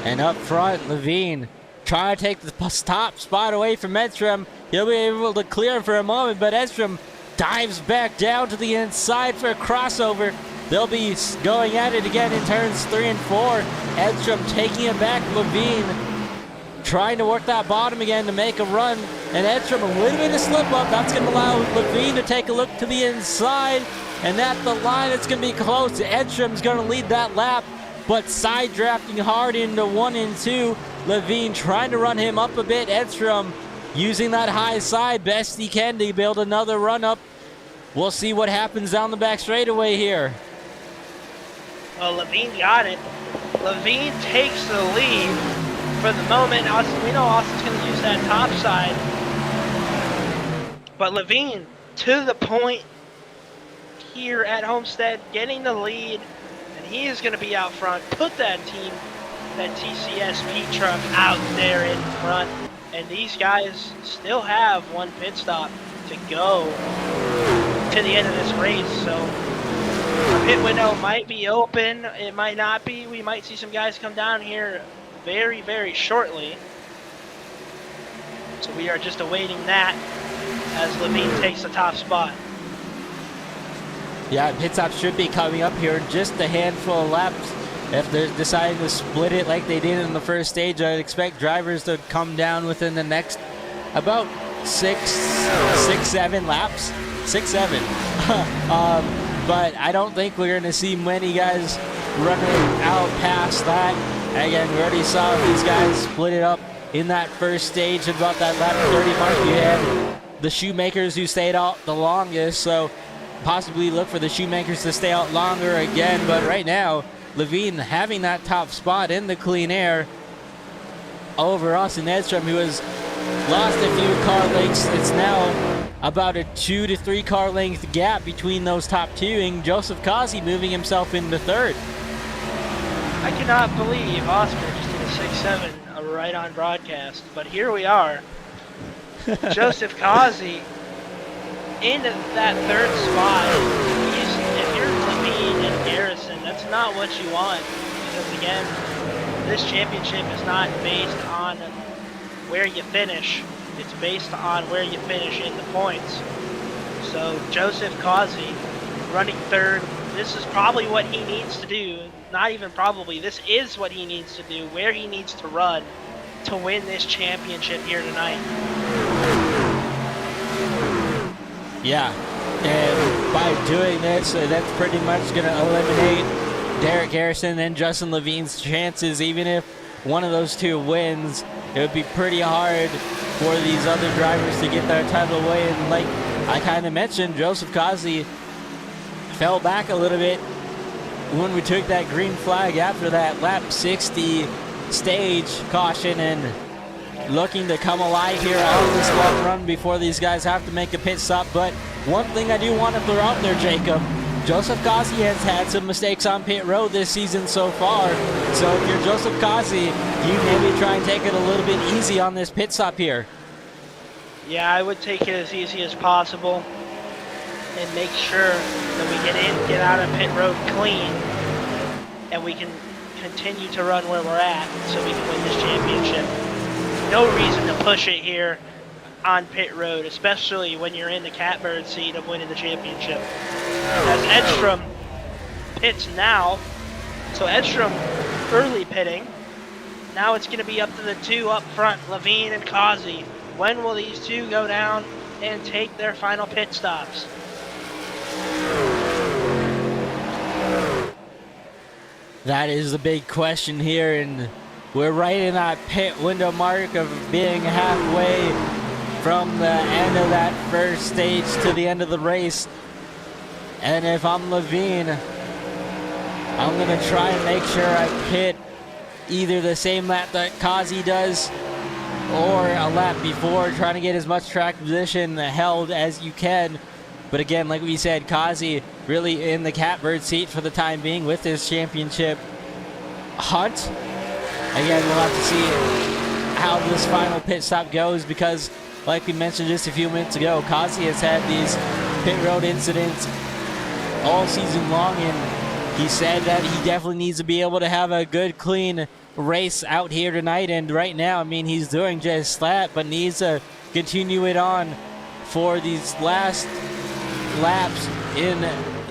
And up front, Levine trying to take the top spot away from Edstrom. He'll be able to clear for a moment, but Edstrom dives back down to the inside for a crossover. They'll be going at it again in turns 3 and 4. Edstrom taking it back. Levine trying to work that bottom again to make a run. And Edstrom, a little bit of slip up. That's going to allow Levine to take a look to the inside. And at the line, it's going to be close. Edstrom's going to lead that lap, but side drafting hard into 1 and 2. Levine trying to run him up a bit. Edstrom using that high side best he can to build another run up. We'll see what happens down the back straightaway here. Well, Levine got it. Levine takes the lead for the moment. We know Austin's going to use that top side. But Levine, to the point here at Homestead, getting the lead. And he is going to be out front. Put that team, that TCSP truck out there in front. And these guys still have 1 pit stop to go to the end of this race. So our pit window might be open. It might not be. We might see some guys come down here very, very shortly. So we are just awaiting that as Levine takes the top spot. Yeah, pit stop should be coming up here in just a handful of laps. If they're deciding to split it like they did in the first stage, I'd expect drivers to come down within the next about 6, 7 laps. 6, 7. But I don't think we're going to see many guys running out past that. Again, we already saw these guys split it up in that first stage at about that lap 30 mark. You had the Shoemakers who stayed out the longest, so possibly look for the Shoemakers to stay out longer again. But right now, Levine having that top spot in the clean air. over Austin Edstrom, who has lost a few car lengths. It's now about a 2 to 3 car length gap between those top two, and Joseph Causey moving himself into third. I cannot believe Oscar just did a 6-7 right on broadcast, but here we are. Joseph Causey in that third spot. If you're Levine and Garrison, that's not what you want, because again, this championship is not based on where you finish. It's based on where you finish in the points. So Joseph Causey running third. This is probably what he needs to do. Not even probably. This is what he needs to do, where he needs to run to win this championship here tonight. Yeah, and by doing this, that's pretty much going to eliminate Derek Garrison and Justin Levine's chances. Even if one of those two wins, it would be pretty hard for these other drivers to get their title away. And like I kind of mentioned, Joseph Causey fell back a little bit when we took that green flag after that lap 60 stage caution, and looking to come alive here on this long run before these guys have to make a pit stop. But one thing I do want to throw out there, Jacob, Joseph Causey has had some mistakes on pit road this season so far. So if you're Joseph Causey, you maybe try and take it a little bit easy on this pit stop here. Yeah, I would take it as easy as possible and make sure that we get in, get out of pit road clean, and we can continue to run where we're at so we can win this championship. No reason to push it here on pit road, especially when you're in the catbird seat of winning the championship. As Edstrom pits now, so Edstrom early pitting. Now it's going to be up to the two up front, Levine and Causey. When will these two go down and take their final pit stops? That is the big question here, and we're right in that pit window mark of being halfway from the end of that first stage to the end of the race. And if I'm Levine, I'm going to try and make sure I pit either the same lap that Causey does or a lap before, trying to get as much track position held as you can. But again, like we said, Causey really in the catbird seat for the time being with this championship hunt. Again, we'll have to see how this final pit stop goes, because like we mentioned just a few minutes ago, Causey has had these pit road incidents all season long, and he said that he definitely needs to be able to have a good, clean race out here tonight. And right now, I mean, he's doing just that, but needs to continue it on for these last laps in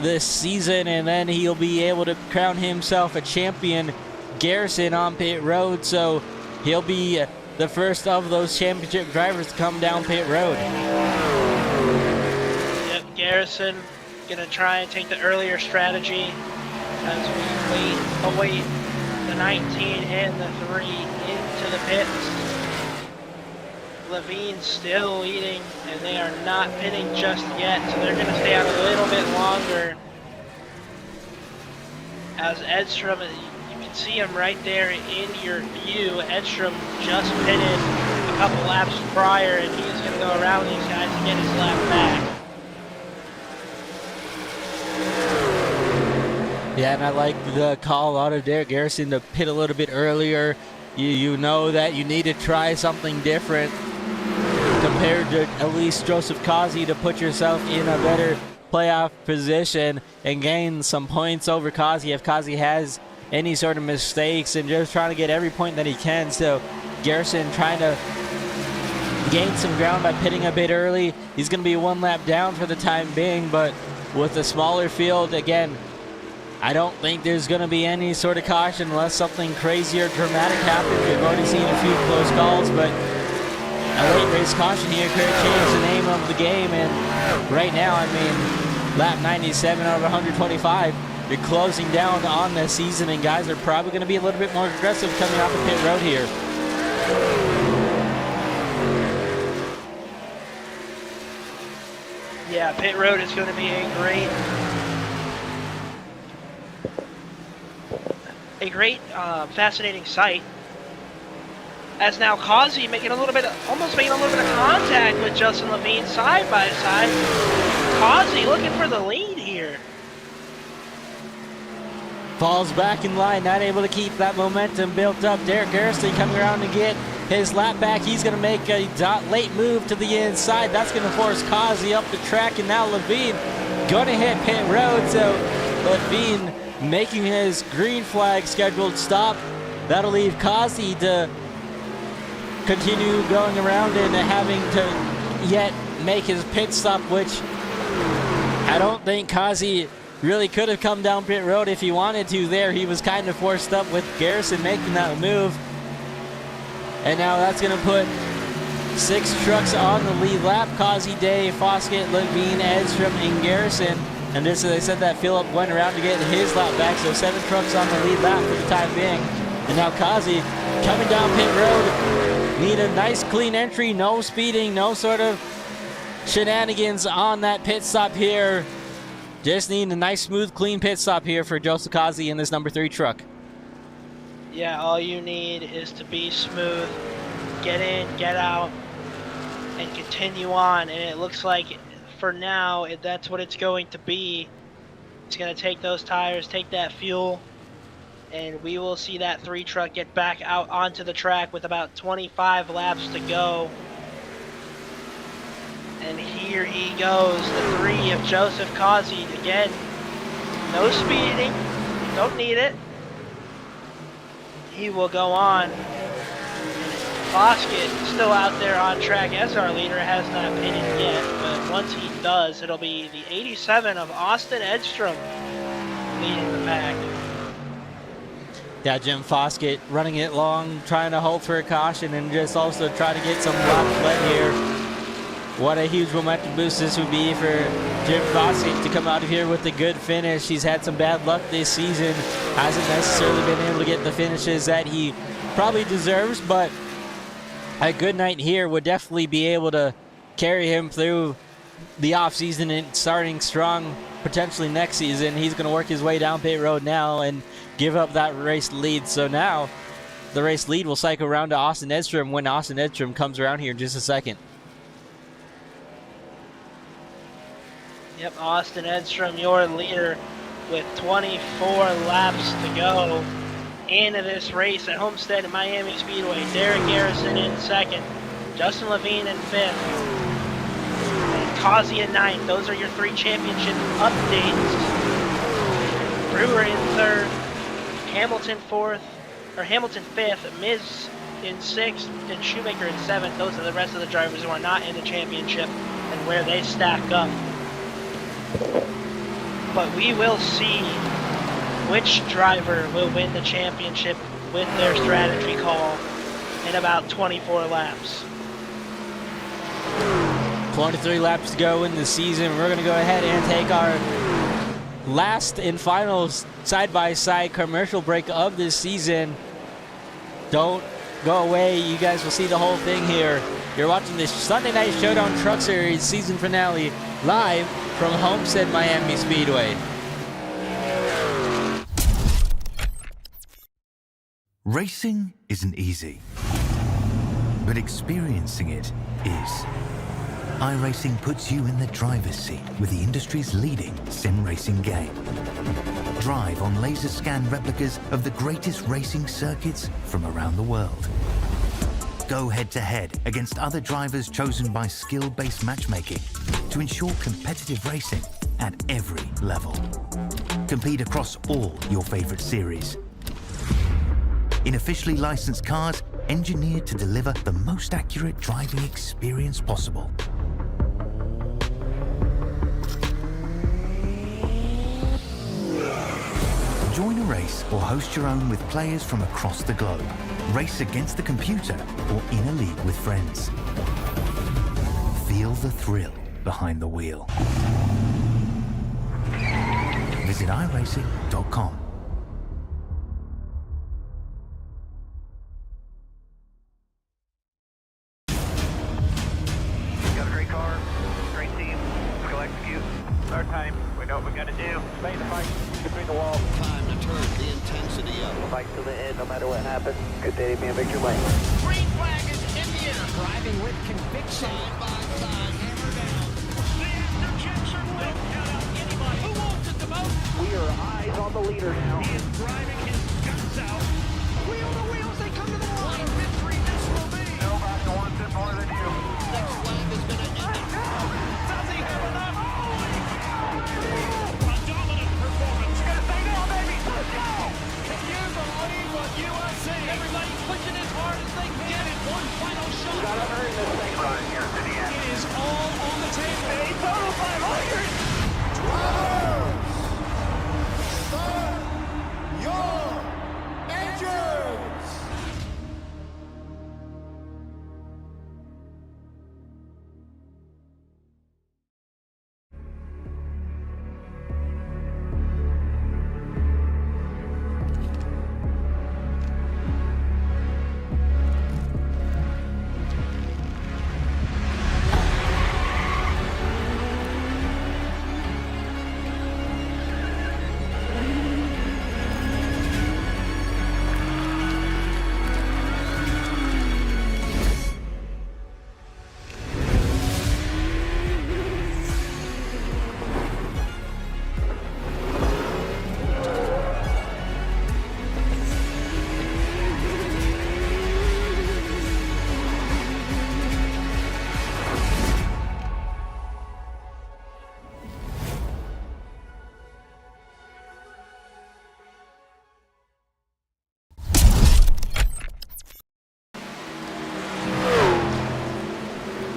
this season, and then he'll be able to crown himself a champion. Garrison on pit road, so he'll be the first of those championship drivers to come down pit road. Yep, Garrison gonna try and take the earlier strategy as we await the 19 and the 3 into the pits. Levine still leading, and they are not pitting just yet, so they're gonna stay out a little bit longer. As Edstrom, you can see him right there in your view. Edstrom just pitted a couple laps prior, and he's gonna go around these guys to get his lap back. Yeah, and I like the call out of Derek Garrison to pit a little bit earlier. You know that you need to try something different compared to at least Joseph Causey to put yourself in a better playoff position and gain some points over Causey if Causey has any sort of mistakes, and just trying to get every point that he can. So Garrison trying to gain some ground by pitting a bit early. He's going to be one lap down for the time being, but with a smaller field, again, I don't think there's going to be any sort of caution unless something crazy or dramatic happens. We've already seen a few close calls, but a late race caution here could change the name of the game. And right now, I mean, lap 97 out of 125, you're closing down on the season, and guys are probably going to be a little bit more aggressive coming off the pit road here. Yeah, pit road is going to be a great, fascinating sight. As now Causey almost making a little bit of contact with Justin Levine side by side. Causey looking for the lead here. Falls back in line, not able to keep that momentum built up. Derek Garrison coming around to get his lap back. He's going to make a late move to the inside. That's going to force Causey up the track, and now Levine going to hit pit road. So Levine making his green flag scheduled stop. That'll leave Causey to continue going around and having to yet make his pit stop, which I don't think Causey really could have come down pit road if he wanted to there. He was kind of forced up with Garrison making that move. And now that's going to put 6 trucks on the lead lap. Causey, Day, Foskett, Levine, Edstrom, and Garrison. And just as I said that, Phillip went around to get his lap back. So 7 trucks on the lead lap for the time being. And now Causey coming down pit road. Need a nice clean entry, no speeding, no sort of shenanigans on that pit stop here. Just need a nice, smooth, clean pit stop here for Joseph Causey in this number 3 truck. Yeah, all you need is to be smooth, get in, get out, and continue on. And it looks like for now, that's what it's going to be. It's going to take those tires, take that fuel, and we will see that 3 truck get back out onto the track with about 25 laps to go. And here he goes, the 3 of Joseph Causey. Again, no speeding, don't need it. He will go on. Foskett still out there on track as our leader, has not pitted yet, but once he does, it'll be the 87 of Austin Edstrom leading the pack. Yeah, Jim Foskett running it long, trying to hold for a caution and just also try to get some lap led here. What a huge momentum boost this would be for Jim Foskett to come out of here with a good finish. He's had some bad luck this season. Hasn't necessarily been able to get the finishes that he probably deserves, but a good night here would definitely be able to carry him through the offseason and starting strong potentially next season. He's going to work his way down pit road now and give up that race lead. So now the race lead will cycle around to Austin Edstrom when Austin Edstrom comes around here in just a second. Yep, Austin Edstrom, your leader, with 24 laps to go into this race at Homestead Miami Speedway. Derek Garrison in 2nd, Justin Levine in 5th, and Causey in 9th. Those are your 3 championship updates. Brewer in 3rd, Hamilton 5th, Miz in 6th, and Shoemaker in 7th. Those are the rest of the drivers who are not in the championship and where they stack up. But we will see which driver will win the championship with their strategy call in about 24 laps. 23 laps to go in the season. We're going to go ahead and take our last and final side-by-side commercial break of this season. Don't go away. You guys will see the whole thing here. You're watching this Sunday Night Showdown Truck Series season finale live from Homestead Miami Speedway. Racing isn't easy, but experiencing it is. iRacing puts you in the driver's seat with the industry's leading sim racing game. Drive on laser scan replicas of the greatest racing circuits from around the world. Go head-to-head against other drivers chosen by skill-based matchmaking to ensure competitive racing at every level. Compete across all your favorite series. In officially licensed cars, engineered to deliver the most accurate driving experience possible. Join a race or host your own with players from across the globe. Race against the computer or in a league with friends. Feel the thrill behind the wheel. Visit iRacing.com. Got a great car, great team. Let's go execute. Our time. We know what we got to do. Stay in the fight between the walls. Time to turn the intensity up. Fight to the end, no matter what happens. Good day to be in Victory Lane. Green Driving with conviction. Side by side, hammer down. The afterchecks are lit. Don't count out anybody. Who wants it the most? We are eyes on the leader now. He is driving his guts out. Wheel to wheels, they come to the What line. a victory this will be. Nobody wants it more than you. Next flag is going to end it. Does he have enough? A dominant performance. Gonna stay down, baby. Let's go. Can you believe what you are seeing? Everybody pushing as hard as they can. Get it. One final shot. Gotta earn this thing. Run here to the end. It is all on the table. A total 500. Drivers, start your engines!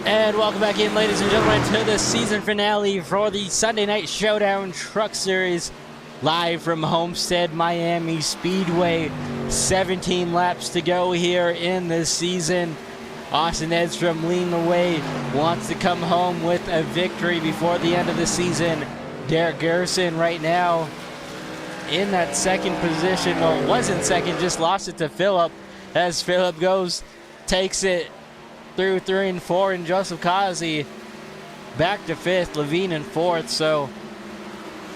And welcome back in, ladies and gentlemen, to the season finale for the Sunday Night Showdown Truck Series, live from Homestead Miami Speedway. 17 laps to go here in this season. Austin Edstrom leading the way, wants to come home with a victory before the end of the season. Derek Garrison right now in that second position. Well, wasn't second, just lost it to Phillip, as Phillip takes it through 3 and 4, and Joseph Causey back to 5th, Levine in 4th. So,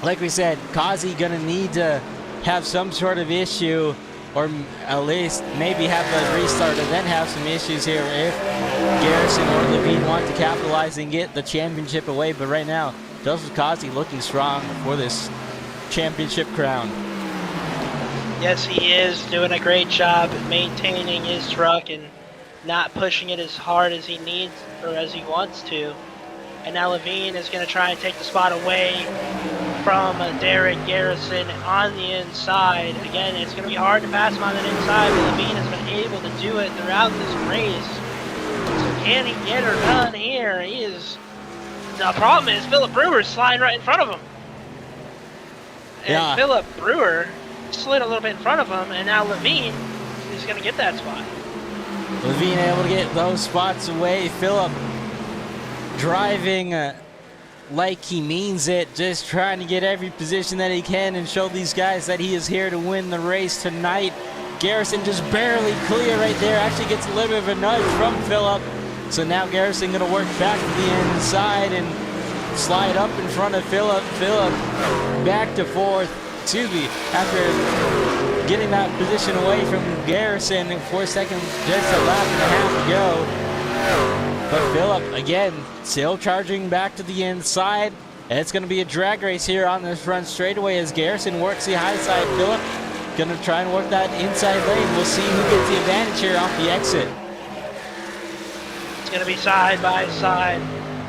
like we said, Causey gonna need to have some sort of issue, or at least maybe have a restart and then have some issues here if Garrison or Levine want to capitalize and get the championship away. But right now, Joseph Causey looking strong for this championship crown. Yes, he is doing a great job maintaining his truck and not pushing it as hard as he needs or as he wants to. And now Levine is going to try and take the spot away from Derek Garrison on the inside. Again, it's going to be hard to pass him on the inside, but Levine has been able to do it throughout this race. So can he get her done here? He is. The problem is Philip Brewer's sliding right in front of him. And Yeah. Philip Brewer slid a little bit in front of him, and now Levine is going to get that spot. Levine able to get those spots away. Phillip driving like he means it, just trying to get every position that he can and show these guys that he is here to win the race tonight. Garrison just barely clear right there. Actually gets a little bit of a nudge from Phillip. So now Garrison going to work back to the inside and slide up in front of Phillip. Phillip back to 4th. Excuse me, after getting that position away from Garrison in 4 seconds, just a lap and a half to go. But Phillip, again, still charging back to the inside. And it's going to be a drag race here on this front straightaway as Garrison works the high side. Phillip going to try and work that inside lane. We'll see who gets the advantage here off the exit. It's going to be side by side.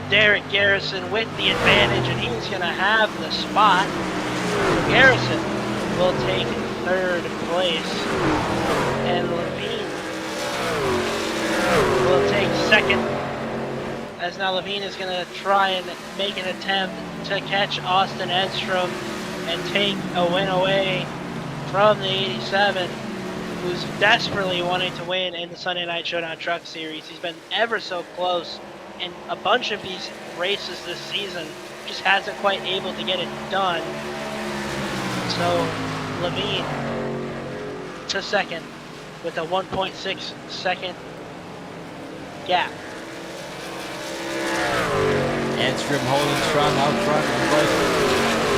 Derek Garrison with the advantage, and he's going to have the spot. Garrison will take 3rd place, and Levine will take 2nd, as now Levine is going to try and make an attempt to catch Austin Edstrom and take a win away from the 87, who's desperately wanting to win in the Sunday Night Showdown Truck Series. He's been ever so close in a bunch of these races this season, just hasn't quite able to get it done. So Levine to 2nd with a 1.6 second gap. Edstrom holding strong out front, but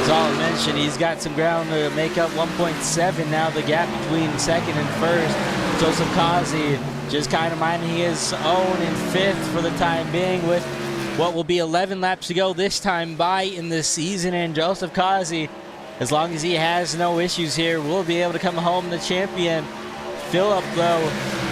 as all mentioned, he's got some ground to make up. 1.7 now, the gap between 2nd and 1st. Joseph Causey just kind of minding his own in 5th for the time being with what will be 11 laps to go this time by in the season. And Joseph Causey, as long as he has no issues here, will be able to come home the champion. Phillip, though,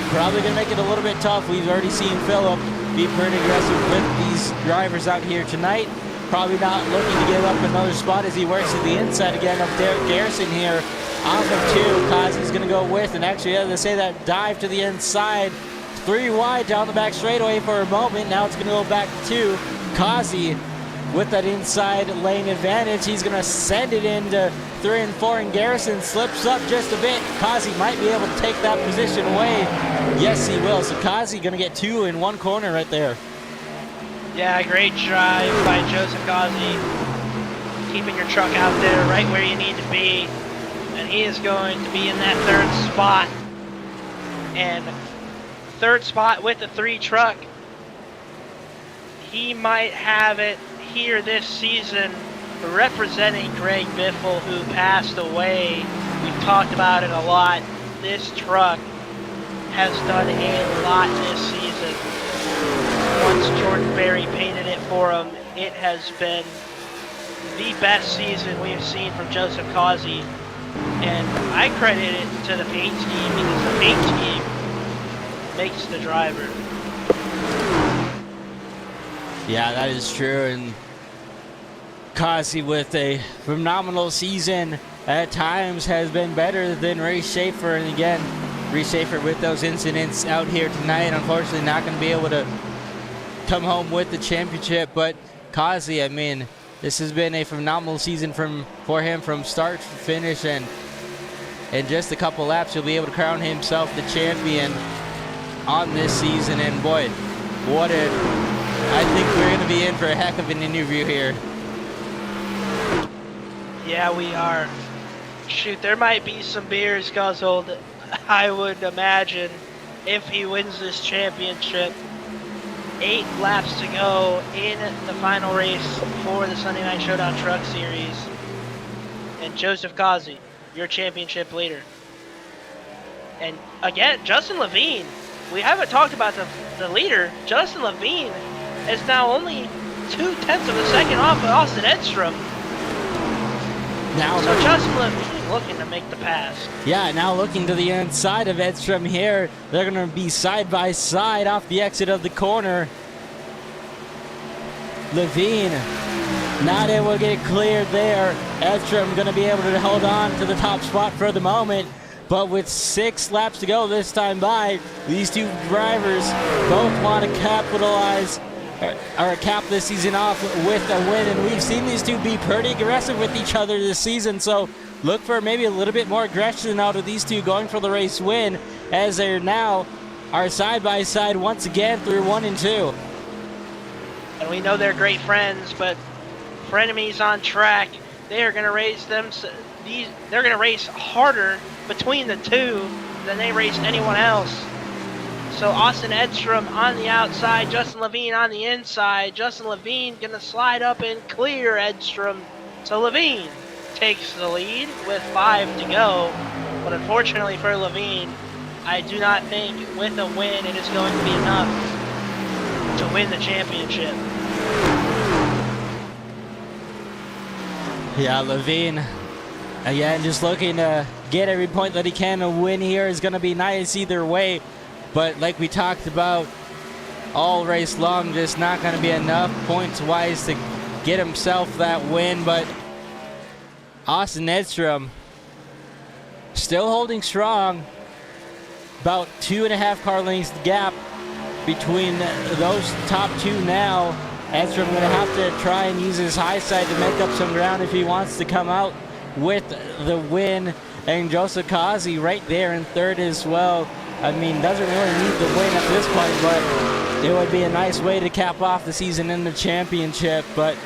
probably going to make it a little bit tough. We've already seen Phillip be pretty aggressive with these drivers out here tonight. Probably not looking to give up another spot as he works to the inside again of Garrison here. Off of 2, Causey's going to go with, and actually, as I say that, dive to the inside. 3 wide down the back straightaway for a moment. Now it's going to go back to Causey with that inside lane advantage. He's going to send it into 3 and 4, and Garrison slips up just a bit. Causey might be able to take that position away. Yes, he will. So Causey going to get 2 in 1 corner right there. Yeah, great drive by Joseph Causey. Keeping your truck out there right where you need to be. And he is going to be in that 3rd spot. And 3rd spot with the 3 truck. He might have it here this season representing Greg Biffle, who passed away. We've talked about it a lot. This truck has done a lot this season. Once Jordan Berry painted it for him, it has been the best season we have seen from Joseph Causey. And I credit it to the paint scheme, because the paint scheme makes the driver. Yeah, that is true. And Causey, with a phenomenal season, at times has been better than Reece Schaefer. And again, Reece Schaefer with those incidents out here tonight, unfortunately not going to be able to come home with the championship. But Causey, I mean, this has been a phenomenal season for him from start to finish, and in just a couple laps he'll be able to crown himself the champion on this season. And boy, I think we're going to be in for a heck of an interview here. Yeah, we are. Shoot, there might be some beers guzzled, I would imagine, if he wins this championship. 8 laps to go in the final race for the Sunday Night Showdown Truck Series. And Joseph Causey, your championship leader. And again, Justin Levine. We haven't talked about the leader. Justin Levine is now only 0.2 of a second off of Austin Edstrom. So Justin Levine looking to make the pass. Yeah, now looking to the inside of Edstrom here. They're going to be side by side off the exit of the corner. Levine not able to get cleared there. Edstrom going to be able to hold on to the top spot for the moment. But with 6 laps to go this time by, these 2 drivers both want to capitalize or cap this season off with a win, and we've seen these 2 be pretty aggressive with each other this season, so look for maybe a little bit more aggression out of these 2 going for the race win, as they now are side by side once again through 1 and 2. And we know they're great friends, but frenemies on track, they are going to race them. They're going to race harder between the 2 than they raced anyone else. So Austin Edstrom on the outside, Justin Levine on the inside. Justin Levine going to slide up and clear Edstrom. So Levine takes the lead with 5 to go. But unfortunately for Levine, I do not think with a win it is going to be enough to win the championship. Yeah, Levine, again, just looking to get every point that he can to win here. Is going to be nice either way. But like we talked about all race long, just not going to be enough points-wise to get himself that win. But Austin Edstrom still holding strong. About 2.5 car lengths gap between those top 2 now. Edstrom going to have to try and use his high side to make up some ground if he wants to come out with the win. And Joseph Causey right there in 3rd as well. I mean, doesn't really need the win at this point, but it would be a nice way to cap off the season in the championship. But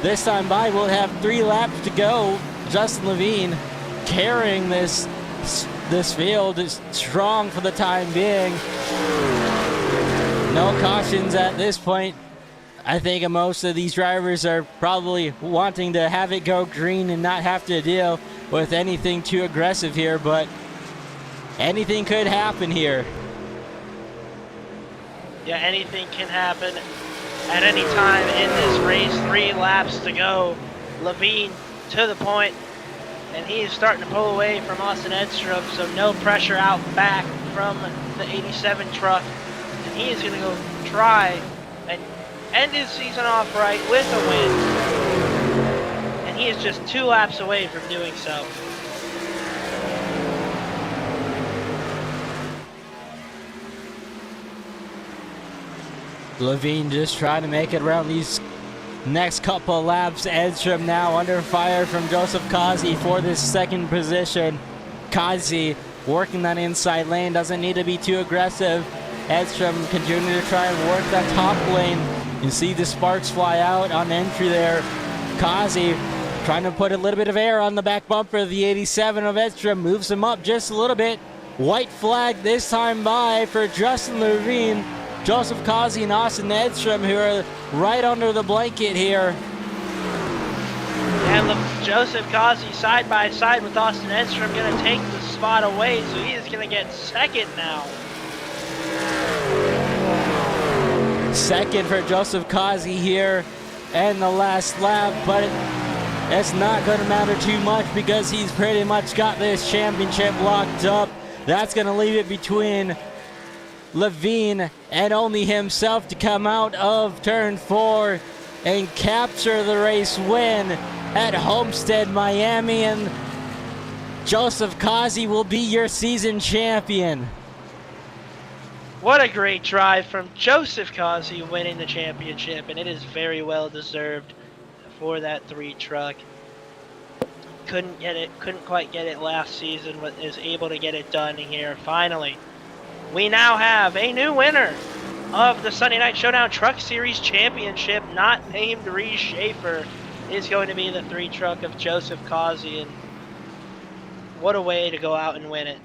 this time by, we'll have 3 laps to go. Justin Levine carrying this field is strong for the time being. No cautions at this point. I think most of these drivers are probably wanting to have it go green and not have to deal with anything too aggressive here, but anything could happen here. Yeah, anything can happen at any time in this race. 3 laps to go. Levine to the point, and he is starting to pull away from Austin Edstrom, so no pressure out back from the 87 truck. And he is going to go try and end his season off right with a win. And he is just 2 laps away from doing so. Levine just trying to make it around these next couple laps. Edstrom now under fire from Joseph Causey for this second position. Causey working that inside lane, doesn't need to be too aggressive. Edstrom continuing to try and work that top lane. You see the sparks fly out on entry there. Causey trying to put a little bit of air on the back bumper of the 87 of Edstrom, moves him up just a little bit. White flag this time by for Justin Levine. Joseph Causey and Austin Edstrom, who are right under the blanket here. And Joseph Causey side by side with Austin Edstrom, going to take the spot away, so he is going to get second now. Second for Joseph Causey here and the last lap, but it's not going to matter too much because he's pretty much got this championship locked up. That's going to leave it between Levine and only himself to come out of turn 4 and capture the race win at Homestead Miami, and Joseph Causey will be your season champion. What a great drive from Joseph Causey winning the championship, and it is very well deserved for that 3 truck. Couldn't quite get it last season, but is able to get it done here finally. We now have a new winner of the Sunday Night Showdown Truck Series Championship, not named Reece Schaefer. Is going to be the 3 truck of Joseph Causey, and what a way to go out and win it.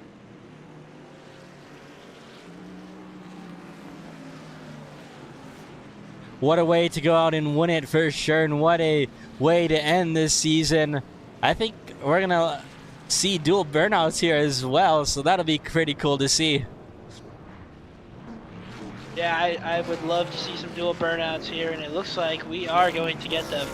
What a way to go out and win it for sure, and what a way to end this season. I think we're going to see dual burnouts here as well, so that'll be pretty cool to see. Yeah, I would love to see some dual burnouts here, and it looks like we are going to get them.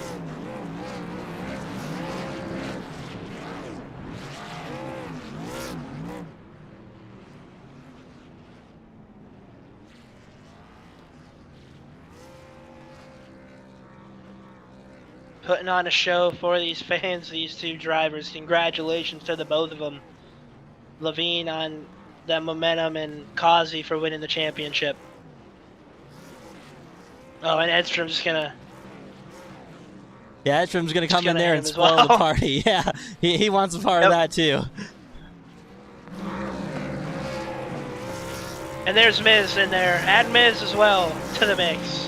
Putting on a show for these fans, these 2 drivers. Congratulations to the both of them. Levine on that momentum and Causey for winning the championship. Oh, and Edstrom's just gonna... Yeah, Edstrom's gonna come in there and spoil the party. Yeah, he wants a part of that too. And there's Miz in there. Add Miz as well to the mix.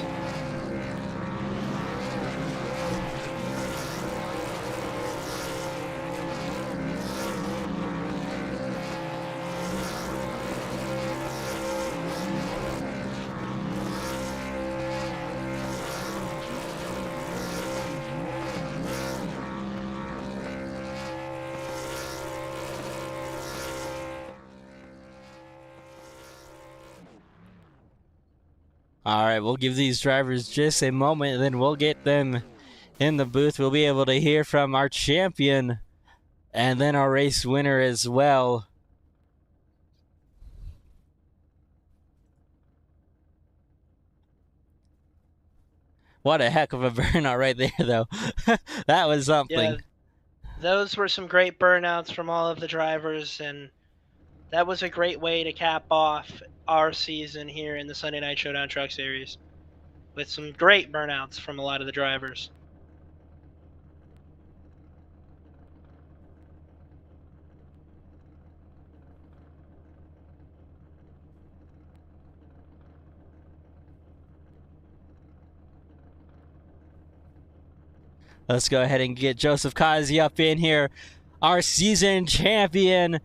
All right, we'll give these drivers just a moment, and then we'll get them in the booth. We'll be able to hear from our champion and then our race winner as well. What a heck of a burnout right there, though. That was something. Yeah, those were some great burnouts from all of the drivers, and that was a great way to cap off our season here in the Sunday Night Showdown Truck Series with some great burnouts from a lot of the drivers. Let's go ahead and get Joseph Causey up in here, our season champion.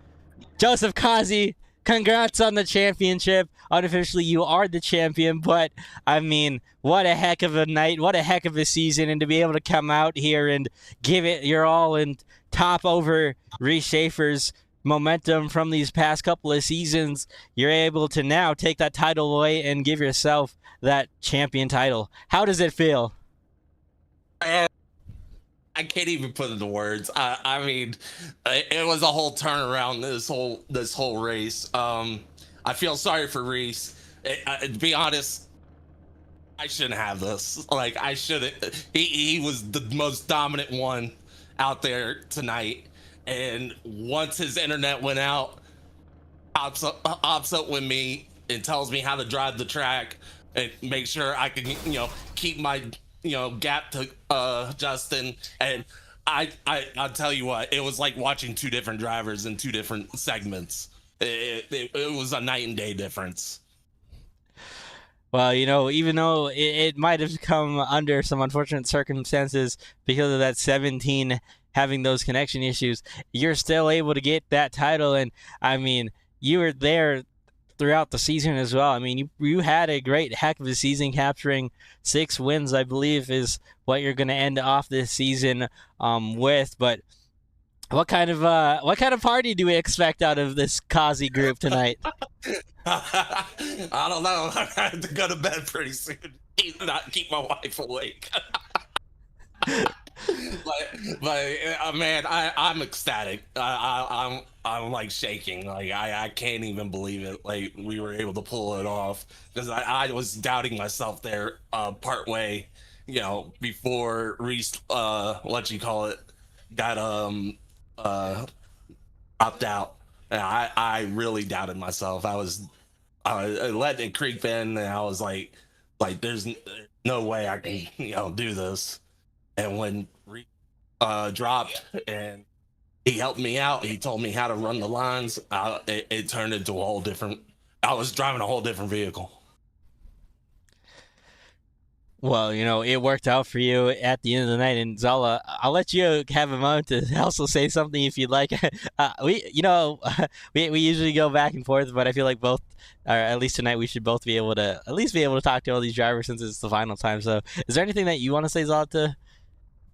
Joseph Causey, congrats on the championship. Unofficially, you are the champion, but I mean, what a heck of a night, what a heck of a season, and to be able to come out here and give it your all and top over Reece Schaefer's momentum from these past couple of seasons, you're able to now take that title away and give yourself that champion title. How does it feel? I can't even put it into words. I mean, it was a whole turnaround. This whole race. I feel sorry for Reece. To be honest, I shouldn't have this. Like, I shouldn't. He was the most dominant one out there tonight. And once his internet went out, hops up with me and tells me how to drive the track and make sure I can, keep my, gap to Justin. And I'll tell you what, it was like watching two different drivers in two different segments. It was a night and day difference. Well, even though it might have come under some unfortunate circumstances because of that 17 having those connection issues, you're still able to get that title. And I mean, you were there throughout the season as well. I mean, you had a great heck of a season, capturing 6 wins, I believe, is what you're going to end off this season with. But what kind of party do we expect out of this Causey group tonight? I don't know. I have to go to bed pretty soon. Not keep my wife awake. but man, I'm ecstatic. I'm like shaking. Like I can't even believe it. Like we were able to pull it off, because I was doubting myself there part way, before Reece got opted out. And I really doubted myself. I let it creep in, and I was like there's no way I can do this. And when Reece dropped and he helped me out, he told me how to run the lines, it turned into a whole different. I was driving a whole different vehicle. Well, it worked out for you at the end of the night. And Zala, I'll let you have a moment to also say something if you'd like. We usually go back and forth, but I feel like both, or at least tonight, we should both be able to talk to all these drivers since it's the final time. So, is there anything that you want to say, Zala, to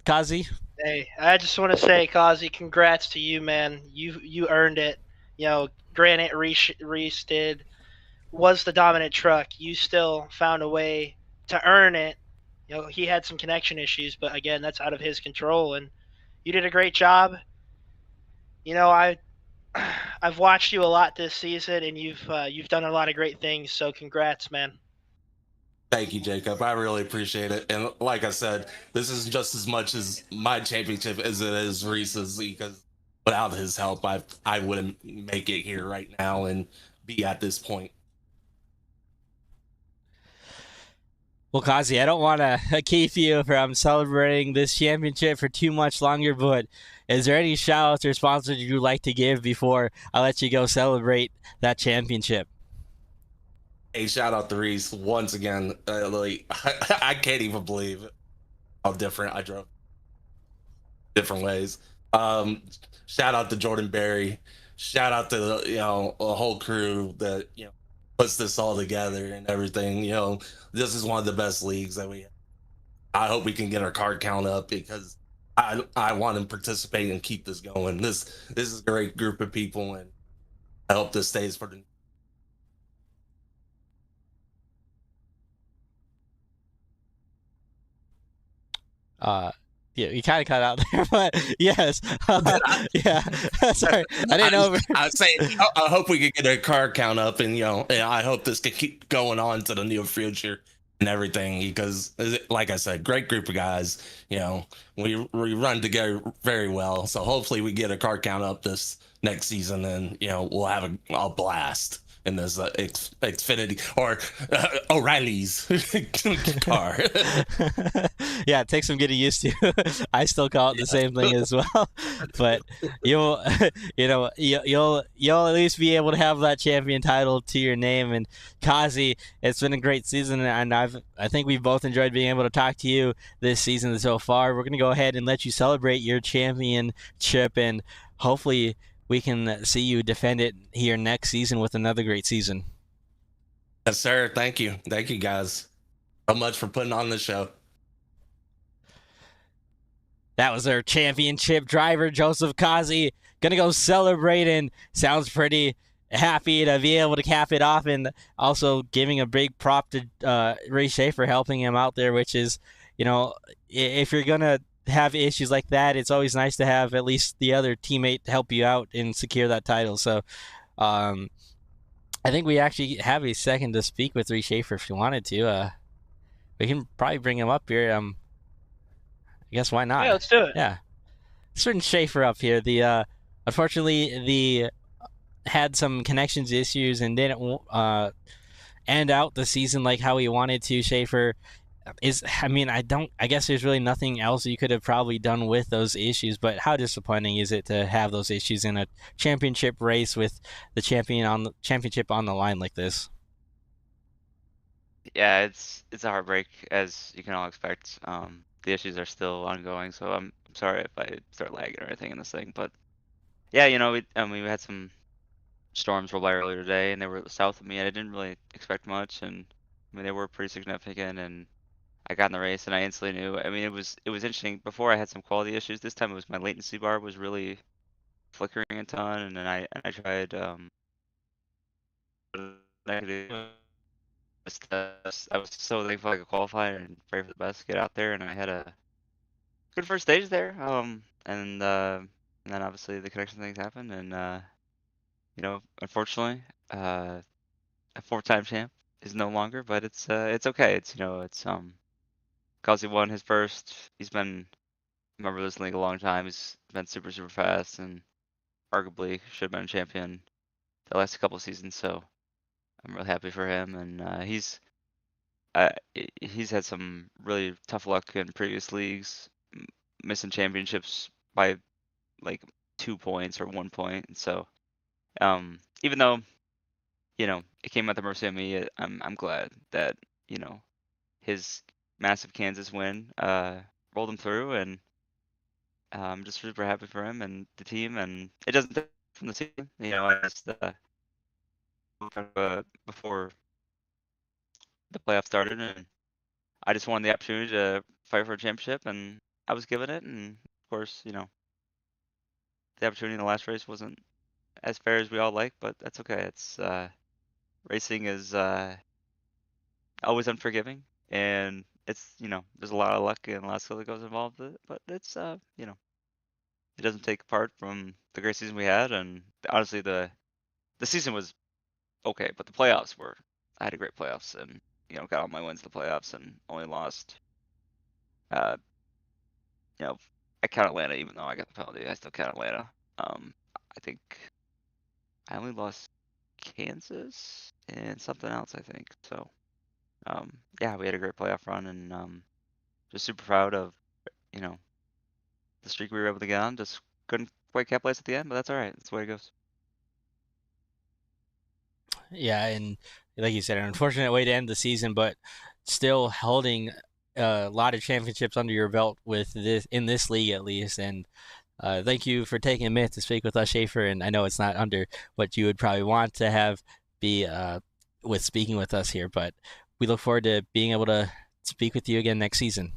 Causey? Hey, I just want to say, Causey, congrats to you, man. You earned it. Granted, Reece was the dominant truck. You still found a way to earn it. He had some connection issues, but again, that's out of his control, and you did a great job. I've watched you a lot this season, and you've done a lot of great things. So congrats, man. Thank you, Jacob. I really appreciate it. And like I said, this is just as much as my championship as it is Reece's, because without his help, I wouldn't make it here right now and be at this point. Well, Causey, I don't want to keep you from celebrating this championship for too much longer, but is there any shout-outs or sponsors you'd like to give before I let you go celebrate that championship? Hey, shout out to Reece once again. I can't even believe how different I drove. Different ways. Shout out to Jordan Berry. Shout out to the whole crew that puts this all together and everything. This is one of the best leagues that we have. I hope we can get our card count up, because I want to participate and keep this going. This is a great group of people, and I hope this stays for the. Yeah, you kind of cut out there, but yes. Yeah. Sorry. I didn't know. I was saying, I hope we can get our card count up, and and I hope this can keep going on to the near future and everything, because like I said, great group of guys. We run together very well. So hopefully we get a card count up this next season, and we'll have a blast in this Xfinity or O'Reilly's car. Yeah, it takes some getting used to. I still call it the same thing as well. But you'll at least be able to have that champion title to your name. And Causey, it's been a great season, and I think we've both enjoyed being able to talk to you this season so far. We're gonna go ahead and let you celebrate your championship, and hopefully we can see you defend it here next season with another great season. Yes, sir. Thank you. Thank you, guys, so much for putting on the show. That was our championship driver, Joseph Causey. gonna go celebrate, and sounds pretty happy to be able to cap it off, and also giving a big prop to Reece Schaefer helping him out there, which is, if you're gonna have issues like that, it's always nice to have at least the other teammate help you out and secure that title. So I think we actually have a second to speak with Reece Schaefer if you wanted to. We can probably bring him up here. I guess why not? Yeah, let's do it. Yeah. Let's bring Schaefer up here. Unfortunately, had some connections issues and didn't end out the season like how he wanted to. Schaefer I guess there's really nothing else you could have probably done with those issues, but how disappointing is it to have those issues in a championship race with the championship on the line like this? Yeah, it's a heartbreak, as you can all expect. The issues are still ongoing, so I'm sorry if I start lagging or anything in this thing. But yeah, we had some storms roll by earlier today, and they were south of me, and I didn't really expect much, and they were pretty significant, and I got in the race, and I instantly knew. It was interesting. Before I had some quality issues. This time it was my latency bar was really flickering a ton, and then I tried what I could do. I was so thankful I could qualify and pray for the best, get out there, and I had a good first stage there. And then obviously the connection things happened, and unfortunately, a four-time champ is no longer, but it's okay. It's Causey won his first. He's been a member of this league a long time. He's been super fast, and arguably should have been a champion the last couple of seasons. So I'm really happy for him, and he's had some really tough luck in previous leagues, missing championships by like 2 points or 1 point. And so, even though it came at the mercy of me, I'm glad that his massive Kansas win rolled him through, and I'm just super happy for him and the team. And it doesn't take from the team, I just before the playoffs started, and I just wanted the opportunity to fight for a championship, and I was given it. And of course, the opportunity in the last race wasn't as fair as we all like, but that's okay. It's racing is always unforgiving, and it's there's a lot of luck and a lot of skill that goes involved with it, but it's it doesn't take apart from the great season we had. And honestly, the season was okay, but the playoffs were, I had a great playoffs, and got all my wins in the playoffs, and only lost I count Atlanta. Even though I got the penalty, I still count Atlanta. I think I only lost Kansas and something else, I think. So yeah, we had a great playoff run, and just super proud of the streak we were able to get on. Just couldn't quite capitalize at the end, but that's all right. That's the way it goes. Yeah, and like you said, an unfortunate way to end the season, but still holding a lot of championships under your belt with this in this league at least. And thank you for taking a minute to speak with us, Schaefer. And I know it's not under what you would probably want to have be with speaking with us here, but we look forward to being able to speak with you again next season.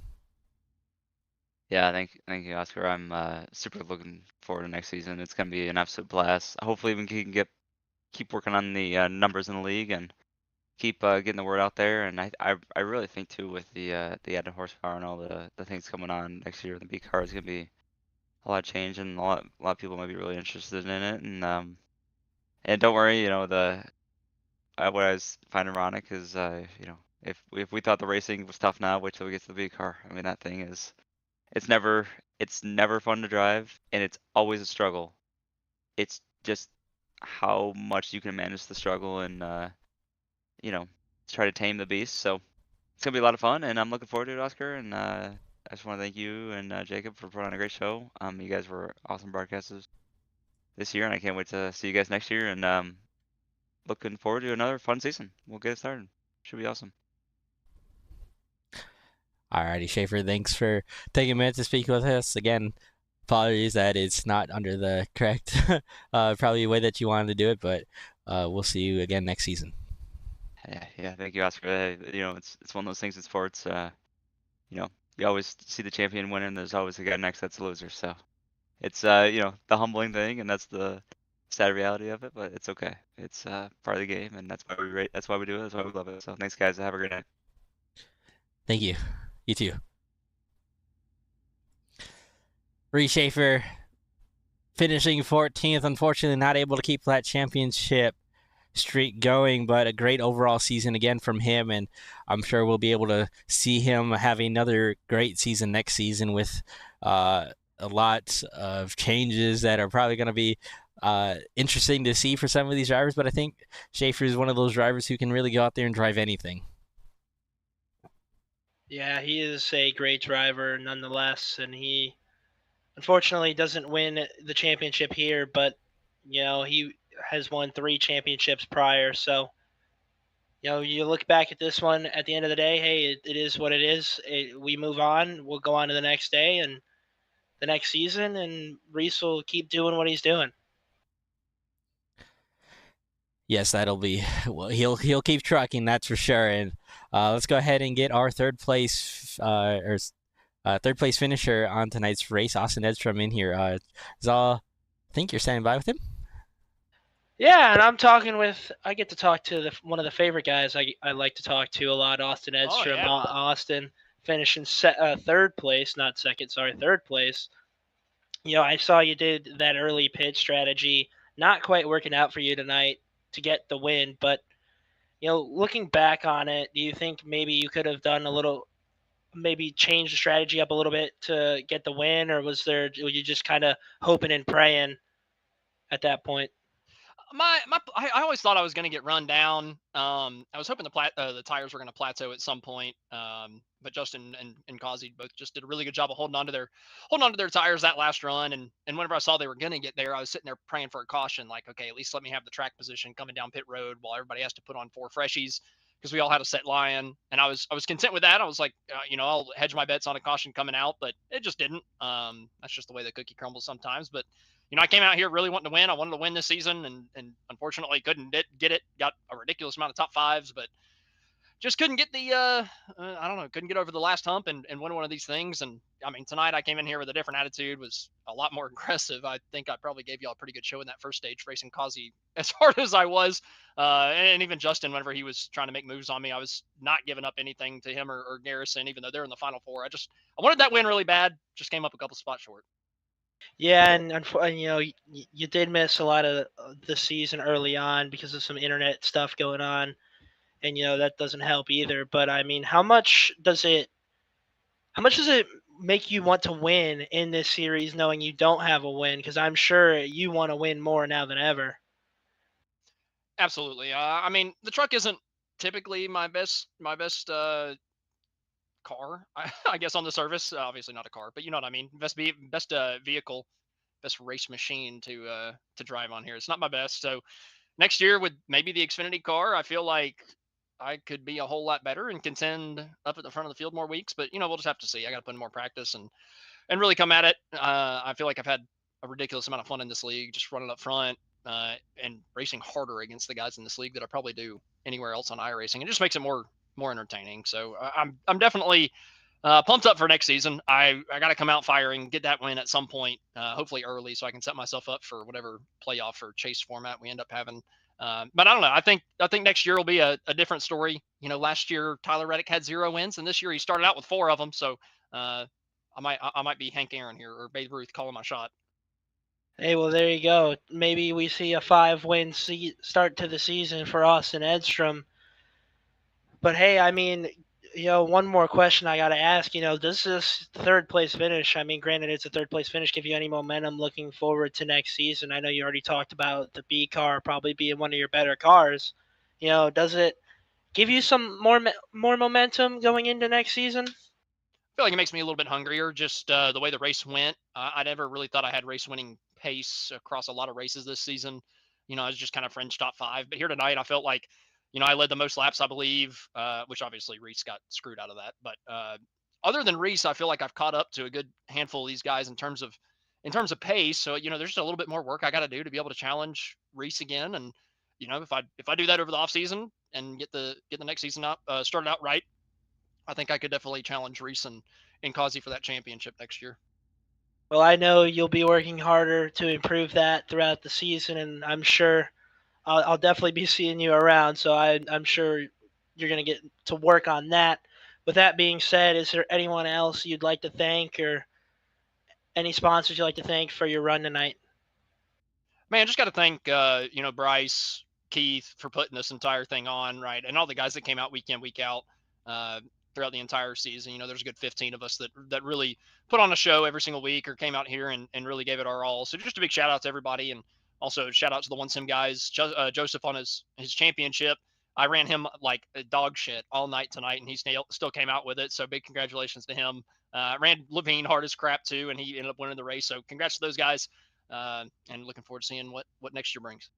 Yeah, thank you, Oscar. I'm super looking forward to next season. It's gonna be an absolute blast. Hopefully, we can keep working on the numbers in the league and keep getting the word out there. And I really think too, with the added horsepower and all the things coming on next year, the B car is gonna be a lot of change, and a lot of people might be really interested in it. And don't worry, what I was finding ironic is if we thought the racing was tough now, wait till we get to the B car. That thing is. It's never fun to drive, and it's always a struggle. It's just how much you can manage the struggle and try to tame the beast. So it's gonna be a lot of fun, and I'm looking forward to it, Oscar. And I just want to thank you and Jacob for putting on a great show. You guys were awesome broadcasters this year, and I can't wait to see you guys next year. And looking forward to another fun season. We'll get it started. Should be awesome. Alrighty, Schaefer, thanks for taking a minute to speak with us. Again, apologies that it's not under the correct probably way that you wanted to do it, but we'll see you again next season. Yeah, thank you, Oscar. It's one of those things in sports. You always see the champion winning. There's always a guy next that's a loser. So it's the humbling thing, and that's the sad reality of it. But it's okay. It's part of the game, and that's why we rate. That's why we do it. That's why we love it. So thanks, guys. Have a great night. Thank you. You too. Reece Schaefer finishing 14th. Unfortunately, not able to keep that championship streak going, but a great overall season again from him, and I'm sure we'll be able to see him have another great season next season with a lot of changes that are probably going to be interesting to see for some of these drivers. But I think Schaefer is one of those drivers who can really go out there and drive anything. Yeah, he is a great driver nonetheless, and he unfortunately doesn't win the championship here, but he has won 3 championships prior. So you look back at this one at the end of the day, hey, it is what it is. We move on. We'll go on to the next day and the next season, and Reece will keep doing what he's doing. Yes, that'll be well. He'll keep trucking, that's for sure. And let's go ahead and get our third place finisher on tonight's race, Austin Edstrom, in here. Zal, I think you're standing by with him. Yeah, and I get to talk to one of the favorite guys I like to talk to a lot, Austin Edstrom. yeah. Austin finishing third place, not second, sorry, third place. I saw you did that early pit strategy, not quite working out for you tonight to get the win, but looking back on it, do you think maybe you could have done maybe change the strategy up a little bit to get the win, or were you just kind of hoping and praying at that point? I always thought I was going to get run down. I was hoping the tires were going to plateau at some point. But Justin and Causey both just did a really good job of holding on to their tires that last run. And whenever I saw they were going to get there, I was sitting there praying for a caution. Like, okay, at least let me have the track position coming down pit road while everybody has to put on 4 freshies, because we all had a set line. And I was content with that. I was like, I'll hedge my bets on a caution coming out, but it just didn't. That's just the way the cookie crumbles sometimes. But I came out here really wanting to win. I wanted to win this season, and unfortunately couldn't get it. Got a ridiculous amount of top 5s, but just couldn't get couldn't get over the last hump and win one of these things. And I mean, tonight I came in here with a different attitude, was a lot more aggressive. I think I probably gave y'all a pretty good show in that first stage, racing Causey as hard as I was. And even Justin, whenever he was trying to make moves on me, I was not giving up anything to him or Garrison, even though they're in the final 4. I wanted that win really bad, just came up a couple spots short. Yeah, and you did miss a lot of the season early on because of some internet stuff going on, and that doesn't help either. But I mean, how much does it make you want to win in this series, knowing you don't have a win? Because I'm sure you want to win more now than ever. Absolutely. I mean, the truck isn't typically my best car, I guess, on the surface. Obviously not a car, but you know what I mean. Best vehicle, best race machine to drive on here. It's not my best. So next year with maybe the Xfinity car, I feel like I could be a whole lot better and contend up at the front of the field more weeks. But we'll just have to see. I got to put in more practice and really come at it. I feel like I've had a ridiculous amount of fun in this league, just running up front and racing harder against the guys in this league that I probably do anywhere else on iRacing. It just makes it more entertaining. So I'm definitely pumped up for next season. I got to come out firing, get that win at some point, hopefully early, so I can set myself up for whatever playoff or chase format we end up having. But I don't know. I think next year will be a different story. Last year Tyler Reddick had 0 wins, and this year he started out with 4 of them. So I might be Hank Aaron here, or Babe Ruth calling my shot. Hey, well, there you go. Maybe we see a 5-win start to the season for Austin Edstrom. But hey, I mean, one more question I got to ask. Does this third place finish, I mean, granted it's a third place finish, give you any momentum looking forward to next season? I know you already talked about the B car probably being one of your better cars. Does it give you some more momentum going into next season? I feel like it makes me a little bit hungrier, just the way the race went. I never really thought I had race winning pace across a lot of races this season. I was just kind of fringe top 5. But here tonight, I felt like, I led the most laps, I believe, which obviously Reece got screwed out of that. But other than Reece, I feel like I've caught up to a good handful of these guys in terms of pace. So, there's just a little bit more work I got to do to be able to challenge Reece again. And, if I do that over the off season and get the next season up started out right, I think I could definitely challenge Reece and Causey for that championship next year. Well, I know you'll be working harder to improve that throughout the season, and I'm sure I'll definitely be seeing you around. So I'm sure you're going to get to work on that. With that being said, is there anyone else you'd like to thank, or any sponsors you'd like to thank for your run tonight? Man, just got to thank Bryce, Keith for putting this entire thing on, right, and all the guys that came out week in, week out uh, throughout the entire season. There's a good 15 of us that really put on a show every single week or came out here and really gave it our all. So just a big shout out to everybody, and also shout out to the One Sim guys. Joseph on his championship. I ran him like a dog shit all night tonight, and he still came out with it. So big congratulations to him. Ran Levine hard as crap too, and he ended up winning the race. So congrats to those guys. And looking forward to seeing what next year brings.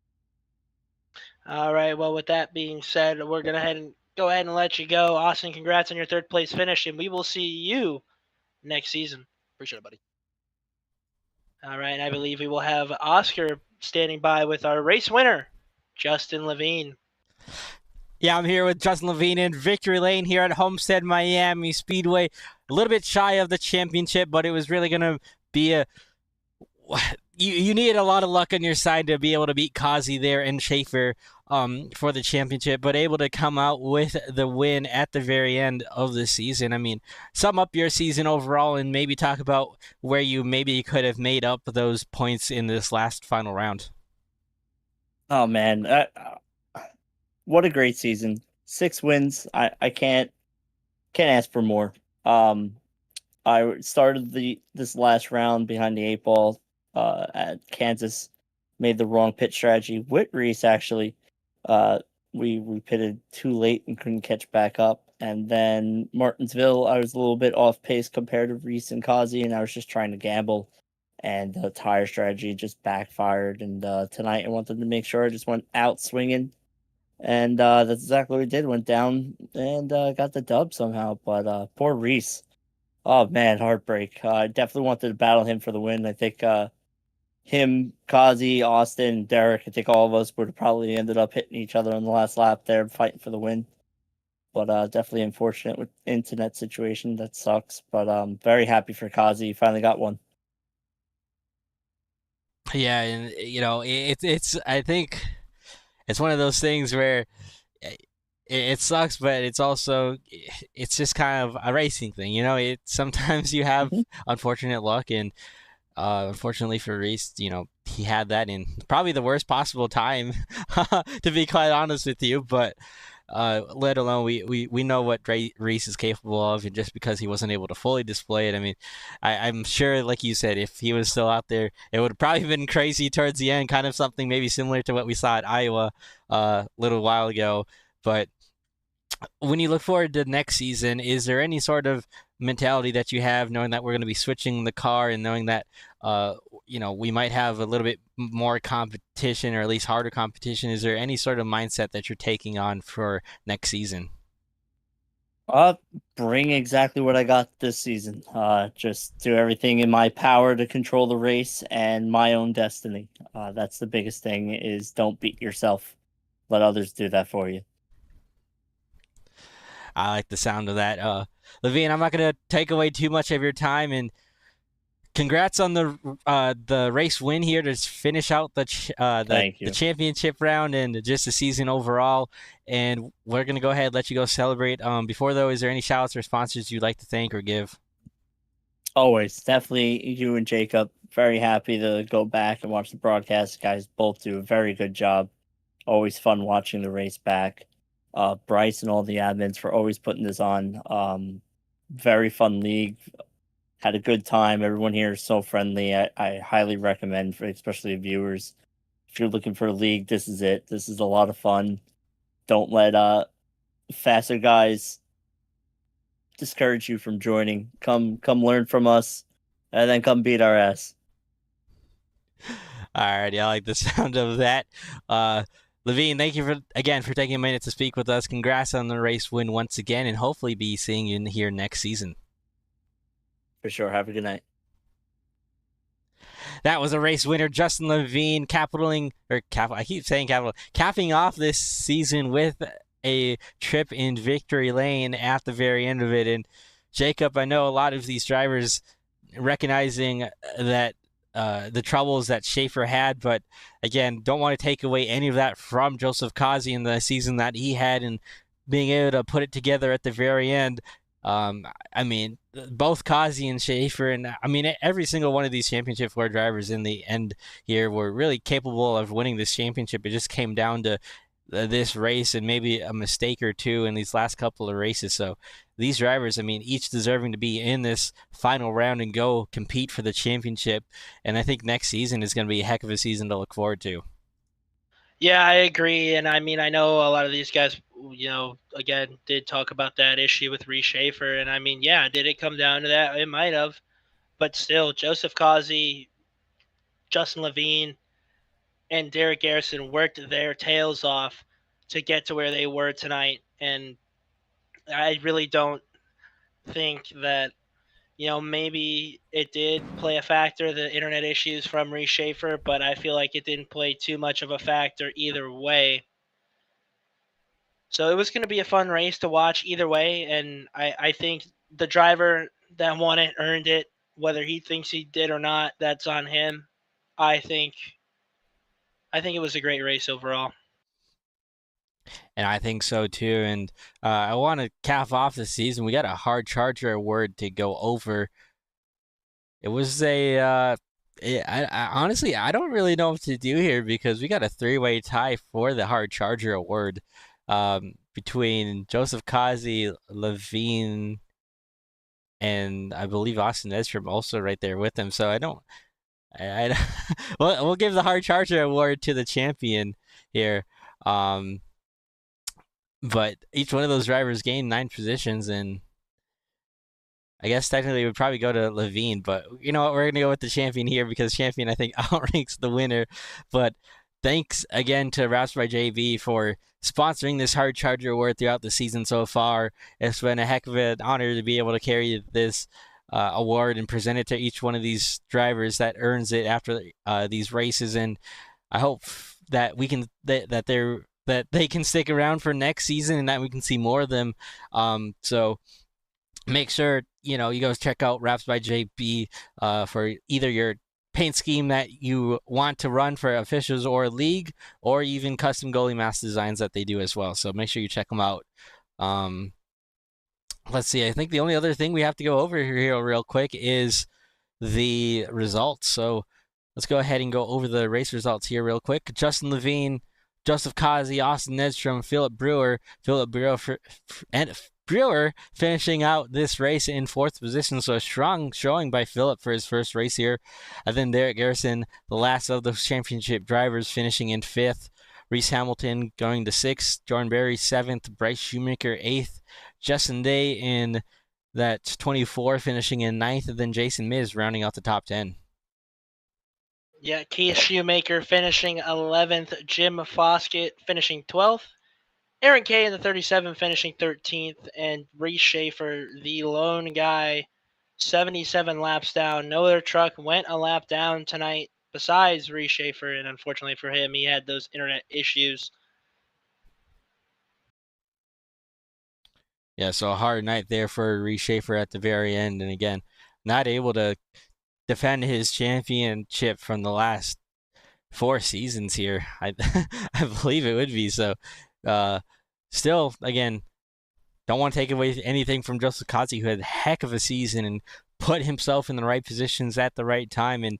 All right. Well, with that being said, we're gonna go ahead and let you go. Austin, congrats on your third place finish, and we will see you next season. Appreciate it, buddy. All right. I believe we will have Oscar standing by with our race winner, Justin Levine. Yeah, I'm here with Justin Levine in victory lane here at Homestead Miami Speedway. A little bit shy of the championship, but it was really going to be a... You needed a lot of luck on your side to be able to beat Causey there and Schaefer for the championship, but able to come out with the win at the very end of the season. I mean, sum up your season overall and maybe talk about where you maybe could have made up those points in this last final round. Oh, man. What a great season. 6 wins. I can't ask for more. I started this last round behind the 8 ball at Kansas, made the wrong pit strategy with Reece, actually. We pitted too late and couldn't catch back up. And then Martinsville, I was a little bit off pace compared to Reece and Causey, and I was just trying to gamble. And the tire strategy just backfired. And tonight I wanted to make sure I just went out swinging. And that's exactly what we did. Went down and got the dub somehow. But poor Reece. Oh, man, heartbreak. I definitely wanted to battle him for the win. I think him, Causey, Austin, Derek, I think all of us would have probably ended up hitting each other on the last lap there, fighting for the win. But definitely unfortunate with internet situation. That sucks. But very happy for Causey. He finally got one. Yeah, and it's I think it's one of those things where it sucks, but it's also it's just kind of a racing thing. It sometimes you have unfortunate luck, and unfortunately for Reece, he had that in probably the worst possible time, to be quite honest with you. But let alone we know what Reece is capable of, and just because he wasn't able to fully display it, I mean, I'm sure, like you said, if he was still out there, it would have probably been crazy towards the end, kind of something maybe similar to what we saw at Iowa a little while ago. But when you look forward to next season, is there any sort of mentality that you have, knowing that we're going to be switching the car and knowing that we might have a little bit more competition, or at least harder competition? Is there any sort of mindset that you're taking on for next season? Bring exactly what I got this season. Just do everything in my power to control the race and my own destiny. That's the biggest thing, is don't beat yourself. Let others do that for you. I like the sound of that. Levine, I'm not going to take away too much of your time, and congrats on the race win here to finish out the championship round and just the season overall. And we're going to go ahead and let you go celebrate. Before, though, is there any shout-outs or sponsors you'd like to thank or give? Always. Definitely you and Jacob. Very happy to go back and watch the broadcast. You guys both do a very good job. Always fun watching the race back. Bryce and all the admins for always putting this on. Very fun league. Had a good time. Everyone here is so friendly. I highly recommend, especially viewers, if you're looking for a league, this is it. This is a lot of fun. Don't let faster guys discourage you from joining. Come learn from us, and then come beat our ass. Alrighty, I like the sound of that. Levine, thank you again for taking a minute to speak with us. Congrats on the race win once again, and hopefully be seeing you here next season. For sure. Have a good night. That was a race winner, Justin Levine, capping off this season with a trip in victory lane at the very end of it. And Jacob, I know a lot of these drivers recognizing that the troubles that Schaefer had, but again, don't want to take away any of that from Joseph Causey in the season that he had and being able to put it together at the very end. I mean, both Causey and Schaefer, and I mean, every single one of these championship floor drivers in the end here were really capable of winning this championship. It just came down to this race and maybe a mistake or two in these last couple of races. So these drivers, I mean, each deserving to be in this final round and go compete for the championship. And I think next season is going to be a heck of a season to look forward to. Yeah, I agree. And I mean, I know a lot of these guys, again, did talk about that issue with Reece Schaefer. And I mean, yeah, did it come down to that? It might have. But still, Joseph Causey, Justin Levine, and Derek Garrison worked their tails off to get to where they were tonight. And I really don't think that, maybe it did play a factor, the internet issues from Reece Schaefer, but I feel like it didn't play too much of a factor either way. So it was going to be a fun race to watch either way, and I think the driver that won it earned it. Whether he thinks he did or not, that's on him. I think it was a great race overall. And I think so too. And I want to cap off the season. We got a hard charger award to go over. It was I honestly, I don't really know what to do here because we got a three-way tie for the hard charger award between Joseph Causey, Levine, and I believe Austin Edstrom also right there with him. So we'll give the hard charger award to the champion here. But each one of those drivers gained 9 positions, and I guess technically it would probably go to Levine, but you know what? We're going to go with the champion here because champion, I think, outranks the winner. But thanks again to Raps by JB for sponsoring this Hard Charger Award throughout the season so far. It's been a heck of an honor to be able to carry this award and present it to each one of these drivers that earns it after these races. And I hope that we can that they can stick around for next season and that we can see more of them. So make sure, you guys check out Raps by JB for either your paint scheme that you want to run for officials or league, or even custom goalie mask designs that they do as well. So make sure you check them out. Let's see. I think the only other thing we have to go over here real quick is the results. So let's go ahead and go over the race results here real quick. Justin Levine, Joseph Causey, Austin Edstrom, Philip Brewer finishing out this race in 4th position. So a strong showing by Philip for his first race here. And then Derek Garrison, the last of those championship drivers, finishing in 5th. Reese Hamilton going to 6th. Jordan Berry 7th. Bryce Shoemaker 8th. Justin Day in that 24, finishing in 9th. And then Jason Miz rounding out the top 10. Yeah, Keith Shoemaker finishing 11th. Jim Foskett finishing 12th. Aaron Kay in the 37 finishing 13th. And Reece Schaefer, the lone guy, 77 laps down. No other truck went a lap down tonight besides Reece Schaefer. And unfortunately for him, he had those internet issues. Yeah, so a hard night there for Reece Schaefer at the very end. And again, not able to defend his championship from the last 4 seasons here. I believe it would be. So still, again, don't want to take away anything from Joseph Causey, who had a heck of a season and put himself in the right positions at the right time. And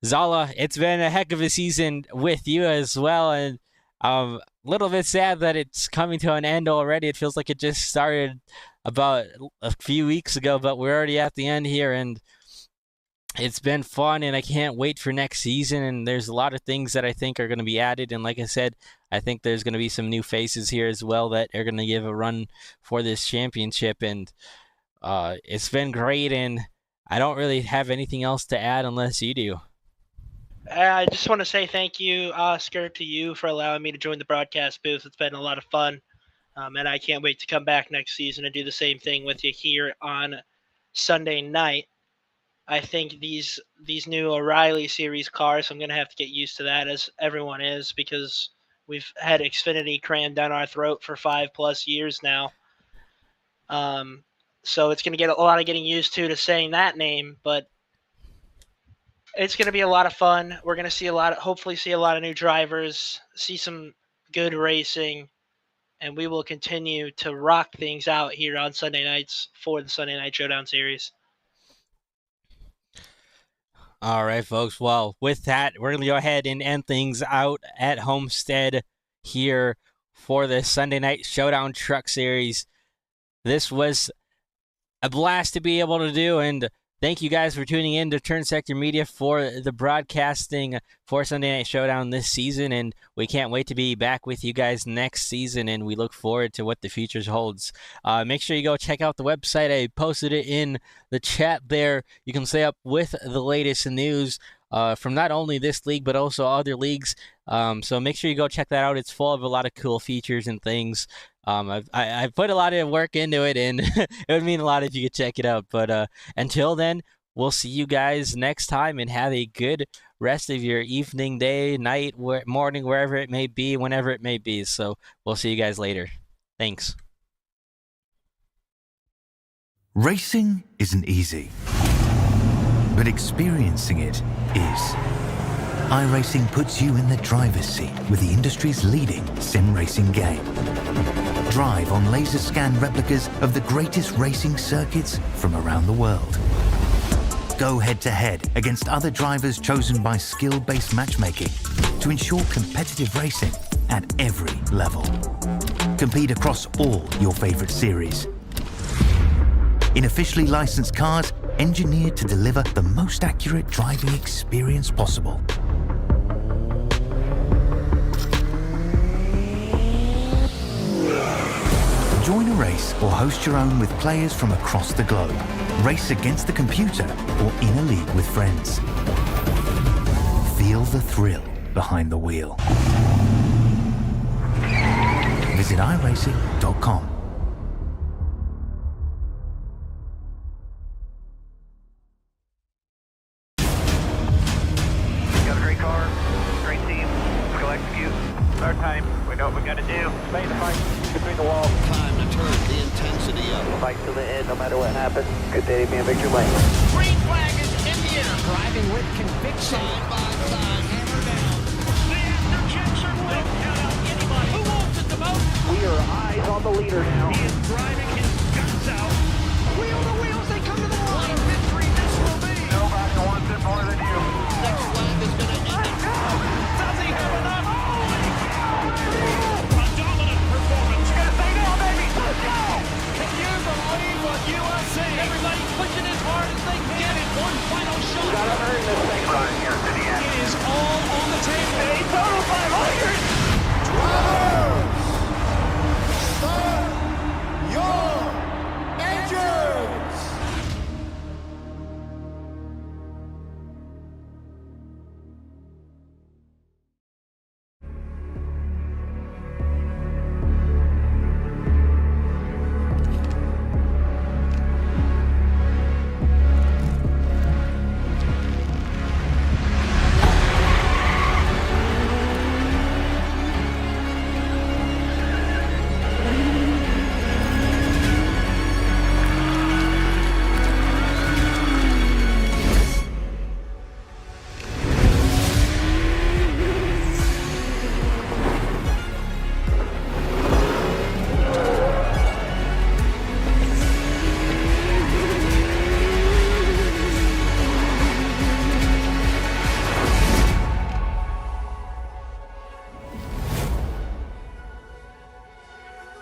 Zala, it's been a heck of a season with you as well. And a little bit sad that it's coming to an end already. It feels like it just started about a few weeks ago, but we're already at the end here. And it's been fun, and I can't wait for next season. And there's a lot of things that I think are going to be added. And like I said, I think there's going to be some new faces here as well that are going to give a run for this championship. And it's been great, and I don't really have anything else to add unless you do. I just want to say thank you, Oscar, to you for allowing me to join the broadcast booth. It's been a lot of fun, and I can't wait to come back next season and do the same thing with you here on Sunday night. I think these new O'Reilly Series cars, I'm going to have to get used to that, as everyone is, because we've had Xfinity crammed down our throat for 5+ years now. so it's going to get a lot of getting used to saying that name, but it's going to be a lot of fun. We're going to hopefully see a lot of new drivers, see some good racing, and we will continue to rock things out here on Sunday nights for the Sunday Night Showdown series. All right, folks. Well, with that, we're going to go ahead and end things out at Homestead here for the Sunday Night Showdown Truck Series. This was a blast to be able to do, and thank you guys for tuning in to Turn Sector Media for the broadcasting for Sunday Night Showdown this season, and we can't wait to be back with you guys next season, and we look forward to what the future holds. Make sure you go check out the website. I posted it in the chat there. You can stay up with the latest news from not only this league, but also other leagues. So make sure you go check that out. It's full of a lot of cool features and things. I've put a lot of work into it, and it would mean a lot if you could check it out. But until then, we'll see you guys next time, and have a good rest of your evening, day, night, morning, wherever it may be, whenever it may be. So we'll see you guys later. Thanks. Racing isn't easy, but experiencing it is. iRacing puts you in the driver's seat with the industry's leading sim racing game. Drive on laser scan replicas of the greatest racing circuits from around the world. Go head-to-head against other drivers chosen by skill-based matchmaking to ensure competitive racing at every level. Compete across all your favorite series. In officially licensed cars, engineered to deliver the most accurate driving experience possible. Join a race or host your own with players from across the globe. Race against the computer or in a league with friends. Feel the thrill behind the wheel. Visit iRacing.com. Got a great car, great team. Let's go execute. Our time. We know what we got to do. Stay in the fight between the walls. Time to turn the intensity up. Fight to the end, no matter what happens. Good day to be in victory lane. Green flag is in the air. Driving with conviction. Side by side, hammer down. The afterchecks are lit. Count out anybody who wants it the most. We are eyes on the leader now. He is driving